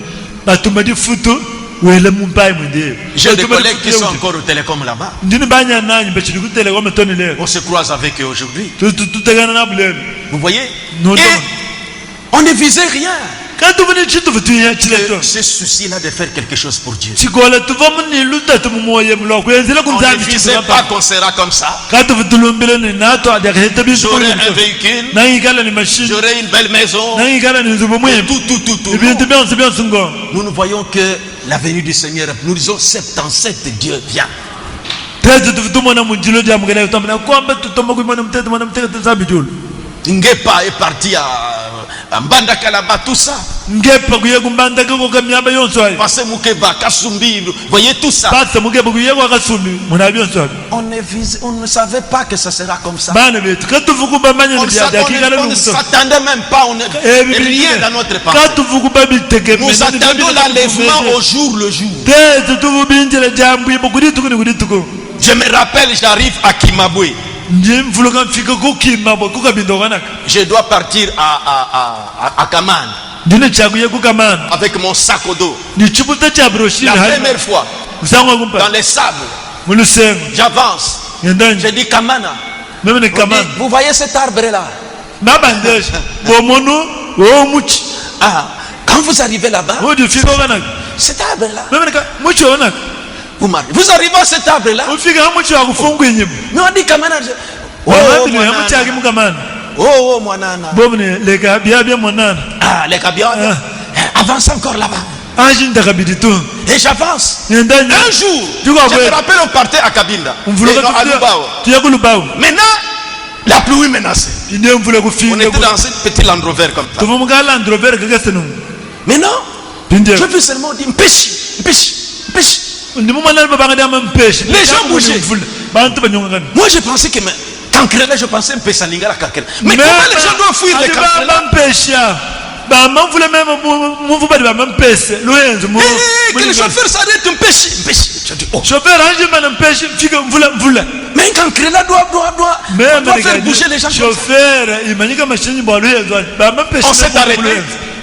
batuma di futu wele mumpai mwende J'ai des collègues qui sont encore au télécom là-bas. ndini banya nanyi bachiri kutele kwa metoni leo On se croise avec eux aujourd'hui. tutegana na buleme Vous voyez? Non, Et non. on ne visait rien. kanti vuni chitu vutuya chileto Ce souci-là de faire quelque chose pour Dieu. chikola tuva munilu tatu mumoye mulo kuyenzela On ne kumzambi visait pas qu'on sera comme ça. kanti vutulumbile ni nato adakaheta J'aurai un véhicule, nangikala ni mashini j'aurai une belle maison, nangikala ni nzuvu et mwe tout. ibintu byonse byonse ngo Nous ne voyons que la venue du Seigneur. Nous disons 77, Dieu vient. tete tuvutumona munjilo dia mugela utamana kwamba tutoma kuimona mtete mwana mtete zambi julu Ngepa est parti à Mbanda Kalaba, tout ça. ngepa kuye kumbanda kako kamyamba yonso ayo Passé Moukeba, Kasumbi, vous voyez tout ça. pasa mugepa kuye kwa kasumi muna byonso ayo On ne savait pas que ça sera comme ça. bana betu katuvukuba manya On ni bya dakikala ne nukuto s'attendait même pas. Rien dans notre pensée. katuvukuba biteke Nous attendons l'enlèvement au jour le jour. tete tuvubinjela jambu ibo kudituku ni kudituku Je me rappelle, j'arrive à Kimabwe. njimvuluka mfika kukimabo kukabindokanaka Je dois partir à Kaman ndine chakuye kukamana avec mon sac au dos. ndichiputa cha broshiri La première fois, usangwa dans kumpa les sables, mulusengo j'avance. yendanje Je dis Kamana. meme ni On dit, kamana vous voyez cet arbre-là? nabandesha bomonu womuchi Ah, quand vous arrivez là-bas, odi fika kanaka cet arbre-là, meme ni muchi onaka vous arrivez à cet arbre-là, ufika muchi wakufungwa inyima mais on dit Kamana. Oh, wamabili Mwanana. yamuchaki mukamana Oh, Mwanana. bomune leka bya monana Ah, les cabioles. Avance encore là-bas. anji ndakabidi tu Et j'avance. yendanje Un jour, je Tu vois, me ouais. rappelle, on partait à Kabinda. Et umvuluka non, à Lubao. tuya kulubao Maintenant, la pluie menaçait. ine mvula On kufika était dans un petit Land Rover comme ça. tuva mukala androver kakasenu Maintenant, pinde je veux seulement dire mpêche. ndimumana babanga dama mpeshe Les gens bougeaient. bantu banyongana Moi, je pensais que Kankrela, je pensais mpesa lingala Kankrela. Mais comment les gens doivent fuir les Kankrela? bampesha bamamvula meme muvubali bamampese luyenzo Que le chauffeur s'arrête, mpêche. Je dis, oh. chauffeur anje mana mpeshe mfika mvula Mais Kankrela doit faire bouger les gens. chauffeur imanyika mashinyi bwa luyenzo bamampeshe On s'est arrêté.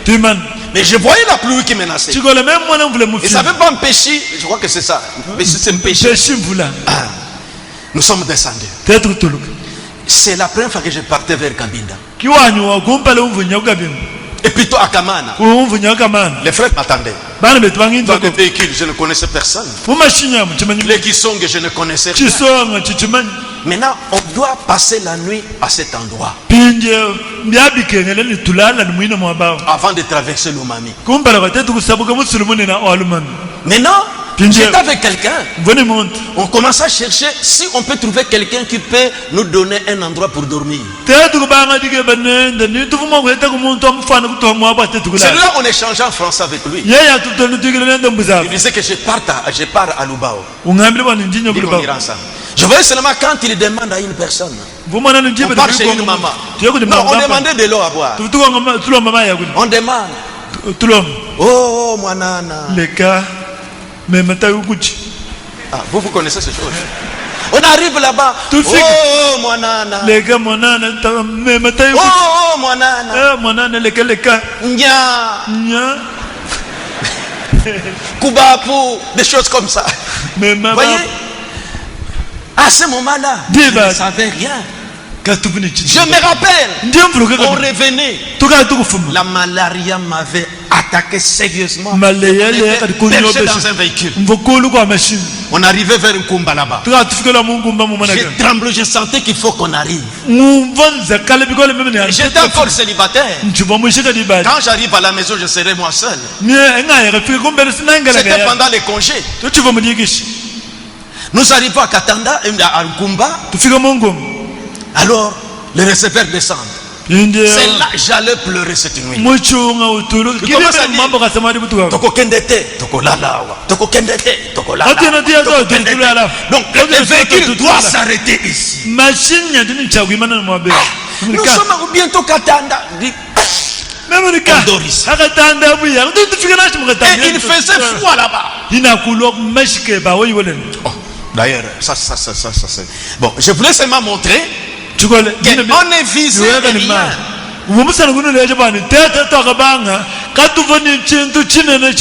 tuimana Mais je voyais la pluie qui menaçait. chikola meme mwana mvula Et mufika ça ne veut pas empêcher, je crois que c'est ça. C'est mpêche. peshi mvula Nous sommes descendus. tetu kutuluka C'est la première fois que je partais vers Kabinda. kiwanyu wakumpala umvunya kukabima Et plutôt à Kamana. umvunya kamana Les frères m'attendaient. bana betu banginza Dans le véhicule, je ne connaissais personne. mumashinyamu chimanyi Les Kisonge, je ne connaissais rien. chisonga chichimanyi Maintenant, on doit passer la nuit à cet endroit pinje mbyabikengele nitulala nimwine mwabao avant de traverser l'Umami. kumpala kwatetu kusabuka musulumunina walumami Maintenant, Pinje. j'étais avec quelqu'un. mvone muntu On commence à chercher si on peut trouver quelqu'un qui peut nous donner un endroit pour dormir. tetu kubanga dike banende nitufuma kuheta kumuntu amufana kutoha mwabo atetu kulala Celui-là, on échangeait en français avec lui. yeye atutonu tukile nende Il mbuzako disait que je pars à Lubao. ungambile bwana njinyo Il dit qu'on kulubao ira ensemble. Je voyais seulement quand il demande à une personne. vumana On njibe part chez une maman. Non, on demandait de l'eau à boire. tulomba mama yakuni On demande. tulomba Oh, Mwanana. leka memata ukuchi Ah, vous connaissez ces choses. On arrive là-bas. Tout fait- Oh, Mwanana. leka monana memata ukuchi Oh, Mwanana. monana leka Nya. nya Kubapu. Des choses comme ça. Vous memama voyez? À ce moment-là, je Diva. ne savais rien. Je me rappelle, on revenait. La malaria m'avait attaqué sérieusement. On était perché dans un véhicule. On arrivait vers un Kumba là-bas. J'ai tremblé, je sentais qu'il faut qu'on arrive. J'étais encore célibataire. Quand j'arrive à la maison, je serai moi seul. C'était pendant les congés. Nous arrivons à Katanda, à Nkumba. Alors, le receveur descend. C'est là que j'allais pleurer cette nuit. Il commence à dire, Toko kendete, Toko lalawa, Toko kendete, Toko lalawa. Donc, le véhicule doit s'arrêter ici. Nous sommes bientôt Katanda. On dort ici. Et il faisait froid là-bas. Oh, d'ailleurs, ça c'est... Bon, je voulais seulement montrer qu'on est visé de rien.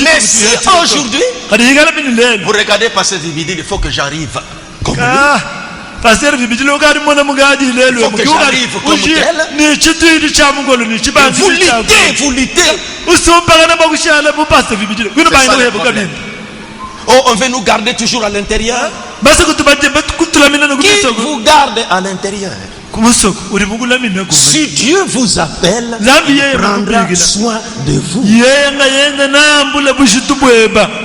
Mais si aujourd'hui, vous regardez passer des vidéos, il faut que j'arrive comme lui. Vous luttez. Oh, on veut nous garder toujours à l'intérieur. Qui vous garde à l'intérieur? Si Dieu vous appelle, il prendra soin de vous.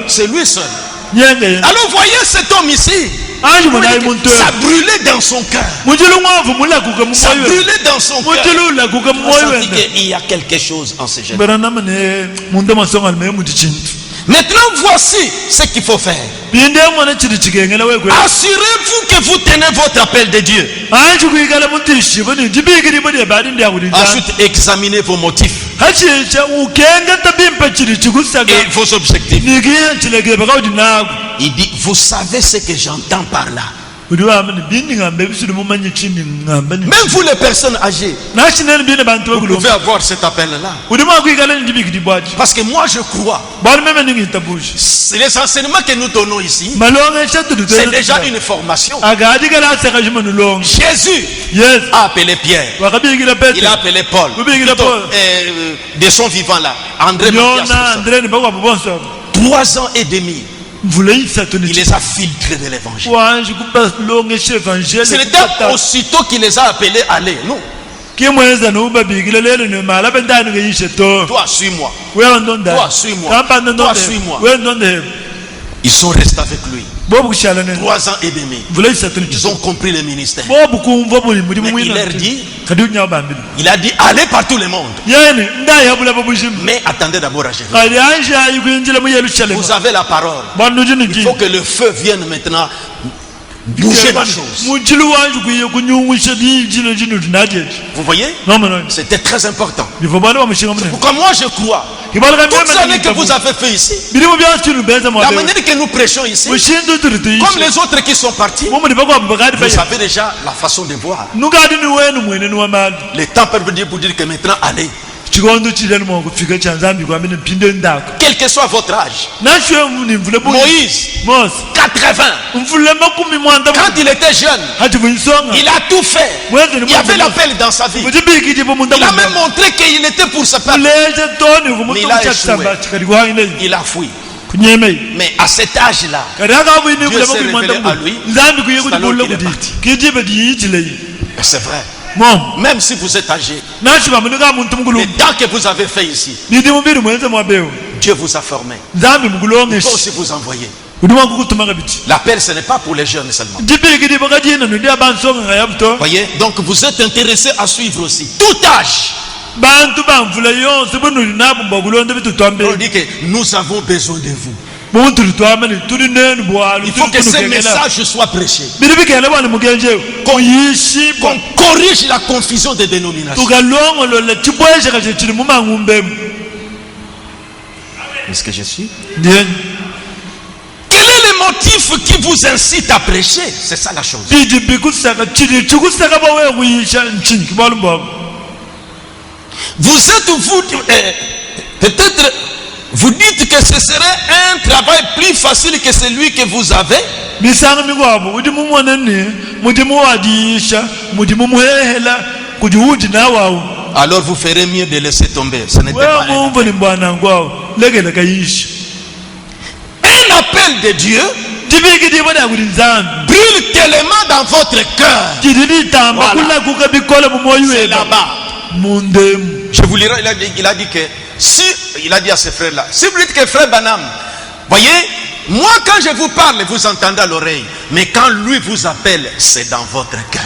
C'est lui seul. Alors voyez cet homme ici. Ça brûlait dans son cœur. Ça brûlait dans son cœur. On sentit qu'il y a quelque chose en ces jeunes. Maintenant, voici ce qu'il faut faire. Assurez-vous que vous tenez votre appel de Dieu. Ensuite, examinez vos motifs et vos objectifs. Il dit, vous savez ce que j'entends par là. Même vous les personnes âgées, vous pouvez avoir cet appel-là. Parce que moi je crois, les enseignements que nous donnons ici, c'est déjà une formation. Jésus a appelé Pierre, il a appelé Paul, de son vivant là, André, 3 ans et demi. Il les a filtrés de l'évangile. C'est le temps aussitôt qu'il les a appelés à aller. Non. Toi, suis-moi. Toi, suis-moi. Toi, suis-moi. Ils sont restés avec lui 3 ans et demi. Ils ont compris le ministère. Mais il a dit allez par tout le monde. Mais attendez d'abord à Jérusalem. Vous avez la parole. Il faut que le feu vienne maintenant bouger la chose. Vous voyez? C'était très important. Pourquoi moi je crois, toutes les années que vous avez fait ici, la manière que nous prêchons ici, comme les autres qui sont partis, vous savez déjà la façon de voir. Le temps peut vous dire que maintenant allez. Quel que soit votre âge, Moïse, 80, quand il était jeune, il a tout fait. Il y avait l'appel dans sa vie. Il a même montré qu'il était pour ce peuple. Mais il a échoué. Il a fui. Mais à cet âge-là, Dieu s'est révélé à lui. C'est alors qu'il est parti. C'est vrai. Même si vous êtes âgé, le temps que vous avez fait ici, Dieu vous a formé. Il peut aussi vous envoyer. L'appel, ce n'est pas pour les jeunes seulement. Voyez, donc vous êtes intéressé à suivre aussi tout âge. On dit que nous avons besoin de vous. Il faut que ce message soit prêché. Qu'on corrige la confusion des dénominations. Est-ce que je suis? Quel est le motif qui vous incite à prêcher? C'est ça la chose. Vous êtes peut-être vous dites que ce serait un travail plus facile que celui que vous avez. misango mikwabo uthi mumonani muthi muwadisha muthi mumuhehela kuthi uthi nawawo alors vous ferez mieux de laisser tomber. Ce n'était pas un wemumva nimbwana ngwawo lekela kayisha. appel de Dieu. Brûle tellement dans votre cœur. Voilà. C'est là-bas. Je vous lirai, il a dit que si, il a dit à ses frères là, si vous dites que frère Banham, voyez, moi quand je vous parle, vous entendez à l'oreille, mais quand lui vous appelle, c'est dans votre cœur.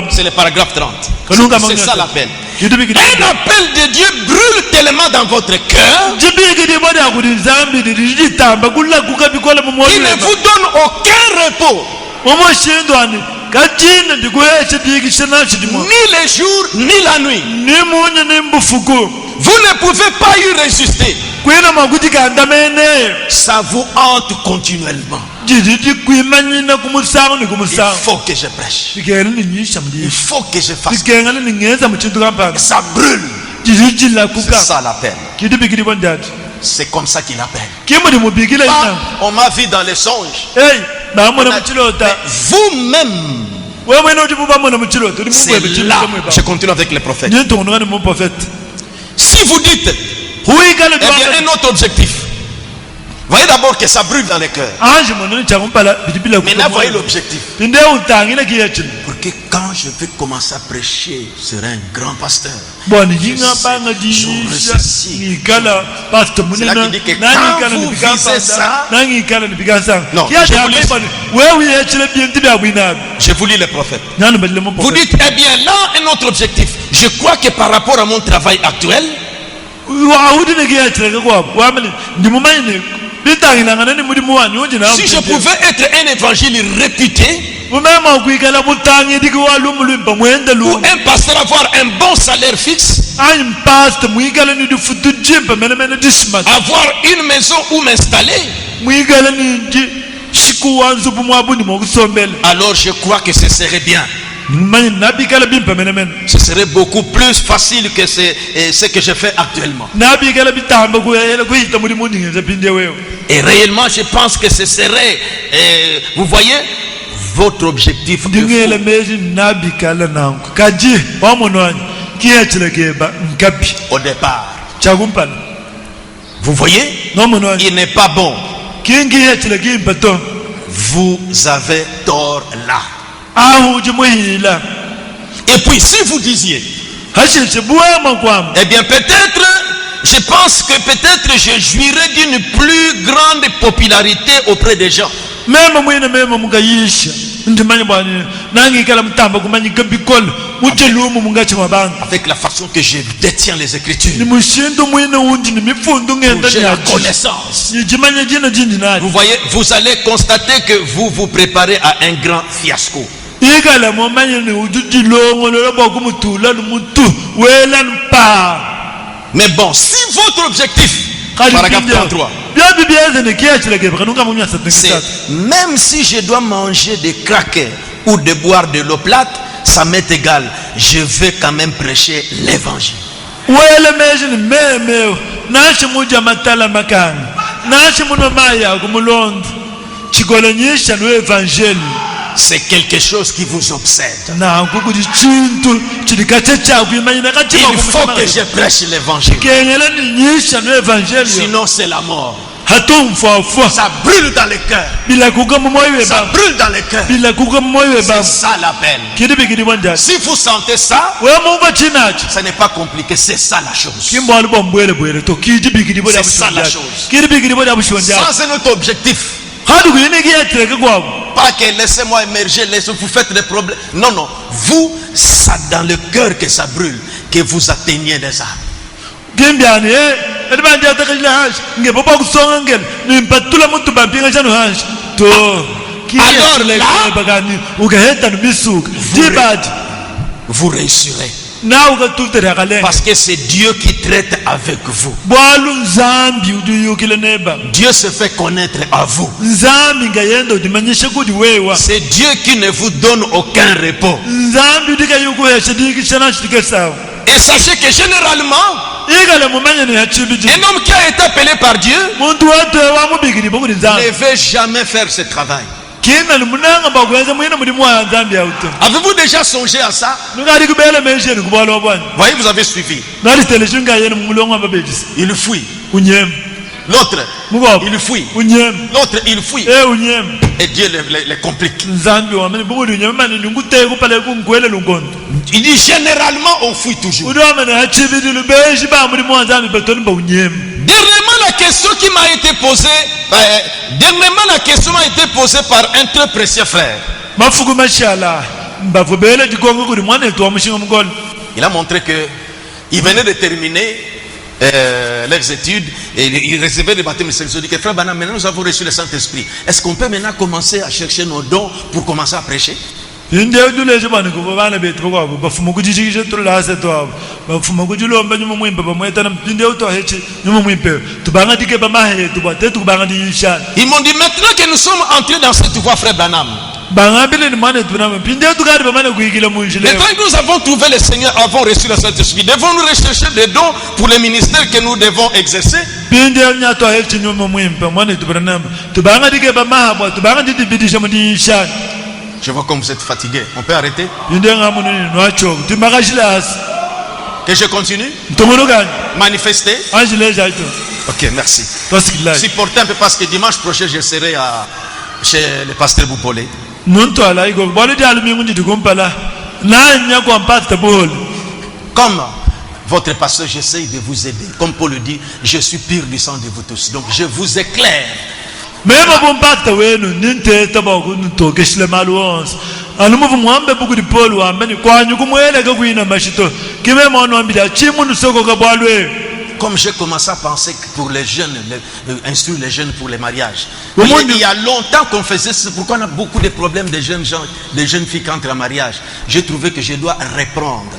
C'est le paragraphe 30. C'est ça l'appel. Un appel de Dieu brûle tellement dans votre cœur. Il ne vous donne aucun repos. Ni le jour, ni la nuit. Vous ne pouvez pas y résister. Ça vous hante continuellement. Il faut que je prêche. Il faut que je fasse. Ça brûle. C'est ça l'appel. C'est comme ça qu'il appelle. On m'a vu dans les songes. Vous-même. C'est là. Je continue avec les prophètes. Si vous dites, eh bien, un autre objectif. Voyez d'abord que ça brûle dans les cœurs. Maintenant, voyez l'objectif. Pour que quand je vais commencer à prêcher, je serai un grand pasteur. C'est là qu'il dit que quand vous visez ça, non, je vous lis les prophètes. Vous dites, eh bien là, un autre objectif. Je crois que par rapport à mon travail actuel, si je pouvais être un évangile réputé, ou un pasteur avoir un bon salaire fixe, avoir une maison où m'installer, alors je crois que ce serait bien. Ce serait beaucoup plus facile que ce que je fais actuellement. Et réellement, je pense que ce serait, vous voyez, votre objectif. Au départ. Vous voyez, il n'est pas bon. Vous avez tort là. Et puis si vous disiez, eh bien peut-être, je pense que peut-être je jouirais d'une plus grande popularité auprès des gens. Avec la façon que je détiens les Écritures, j'ai la connaissance. Vous voyez, vous allez constater que vous vous préparez à un grand fiasco. Mais bon, si votre objectif, paragraphe 33, c'est même si je dois manger des crackers ou de boire de l'eau plate, ça m'est égal, je vais quand même prêcher l'évangile. C'est quelque chose qui vous obsède. Il faut que je prêche l'évangile. Sinon c'est la mort. Ça brûle dans les cœurs. Ça brûle dans les cœurs. C'est ça l'appel. Si vous sentez ça, ce n'est pas compliqué. C'est ça la chose. C'est ça la chose. Sans un autre objectif. Pas que laissez-moi émerger, vous faites des problèmes. Non, non. Vous, ça dans le cœur que ça brûle, que vous atteigniez les âmes. Alors là, vous réussirez. nawe ukatutera kalenga Parce que c'est Dieu qui traite avec vous. bwalu nzambi uduyukile neba Dieu se fait connaître à vous. nzambi ngayenda udimanyishe kuti wewa C'est Dieu qui ne vous donne aucun repos. nzambi udikayukuheshe dikishana shitike sawa Et sachez que généralement, ikale mumanyene yachibiji un homme qui a été appelé par Dieu muntu watewa mubigiri bokuti nzambi ne veut jamais faire ce travail. kina limunanga bakwenza mwina mulimu wa nzambi yauto Avez-vous déjà songé à ça? nungari kubele mesheni kubala obwana Voyez, vous avez suivi. nali teleshinga yena mumulongo mabejisi Il fuit. unyem L'autre, mugoba il fuit. unyem L'autre, il fuit. unyem Et Dieu les complique. nzambi wamene bokuti unyem mani ninguteke kupale kungwele lungondo Il dit généralement, on fuit toujours. udo amene achibidi lubeshi ba mulimu wa nzambi betoni ba unyem Dernièrement, la question qui m'a été posée, par un très précieux frère. mafuku mashala mbavubele dikongo kuti mwana etu wamushinga mukolo Il a montré que il venait de terminer leurs études et il recevait des baptêmes de Saint-Esprit. Il dit que frère Branham, maintenant nous avons reçu le Saint-Esprit. Est-ce qu'on peut maintenant commencer à chercher nos dons pour commencer à prêcher? inde uduleshe bana kuva bana betu bakwabo bafuma kuchichikishe tulase twabo bafuma kuchilomba nyuma mwimpe bamwetana mpinde utohechi nyuma mwimpe tubanga dike bamahetu batetu kubanga diyishana Ils m'ont dit maintenant que nous sommes entrés dans cette voie, frère Branham. bangambile ni mane tunama pinde tukari bamane kuikila munjile Maintenant que nous avons trouvé le Seigneur, avons reçu le Saint-Esprit, devons-nous rechercher des dons pour les ministères que nous devons exercer? pinde nyato hechi nyuma mwimpe mane tubranama tubanga dike bamahabwa tubanga didibidisha mudiyishana. Je vois comme vous êtes fatigué. On peut arrêter? Que je continue? Manifester? Ok, merci. Supportez un peu parce que dimanche prochain je serai chez le pasteur Boupolé. Comme votre pasteur, j'essaye de vous aider. Comme Paul le dit, je suis pur du sang de vous tous. Donc je vous éclaire. Mema bompata wenu ninteta bakutokeshile maluonse alumu mwambe bukudi Paul wambeni kwanyu kumweleka kuina mashito kime mono ambida chimundu soko kabwalwe. Comme j'ai commencé à penser que pour les jeunes, instruire les jeunes pour les mariages. Il y a longtemps qu'on faisait ça. Pourquoi on a beaucoup de problèmes des jeunes gens, des jeunes filles qui entrent en mariage? J'ai trouvé que je dois reprendre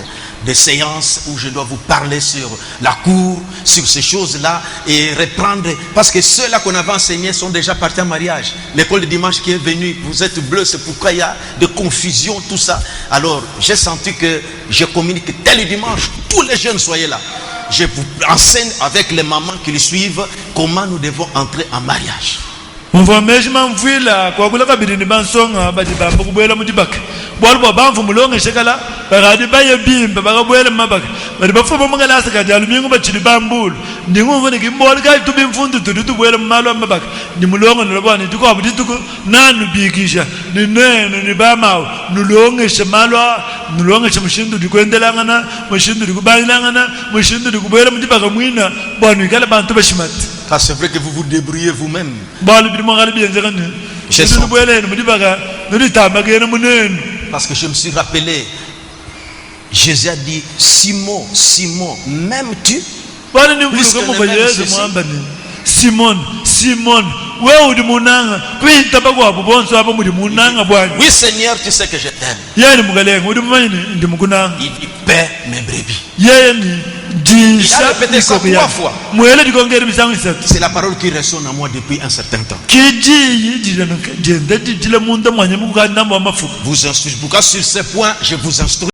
des séances où je dois vous parler sur la cour, sur ces choses-là et reprendre, parce que ceux-là qu'on avait enseignés sont déjà partis en mariage. L'école de dimanche qui est venue, vous êtes bleus, c'est pourquoi il y a de confusion, tout ça. Alors, j'ai senti que je communique tel dimanche, tous les jeunes soyez là. Je vous enseigne avec les mamans qui les suivent comment nous devons entrer en mariage. Mvameshima mvila kwa kula kabiri bansonga bati bamba kubwela mutibaka bwalbo bamvu mulonge shekala bagadi baye bimba bagabwela mabaka bati bafuma mangala sakati alumingo bachili bambulu ndingu vone kimboli kai tubi mfundu tudu bwela malo mabaka ni mulongo nolobani tuko abudi tuko nanu bikisha ni nene ni bamao nulonge shemalo nulonge shemushindu dikwendelangana mushindu dikubalangana mushindu dikubwela mutibaka mwina bwanu ikala bantu bashimati. C'est vrai que vous vous débrouillez vous-même. Parce que je me suis rappelé, Jésus a dit, Simon, Simon, m'aimes-tu? Simon, Simon, oui Seigneur, tu sais que je t'aime. Il dit, paie mes brebis. Il a répété ça 3 fois. C'est la parole qui résonne en moi depuis un certain temps. Vous instruisez. Pourquoi sur ce point, je vous instruis?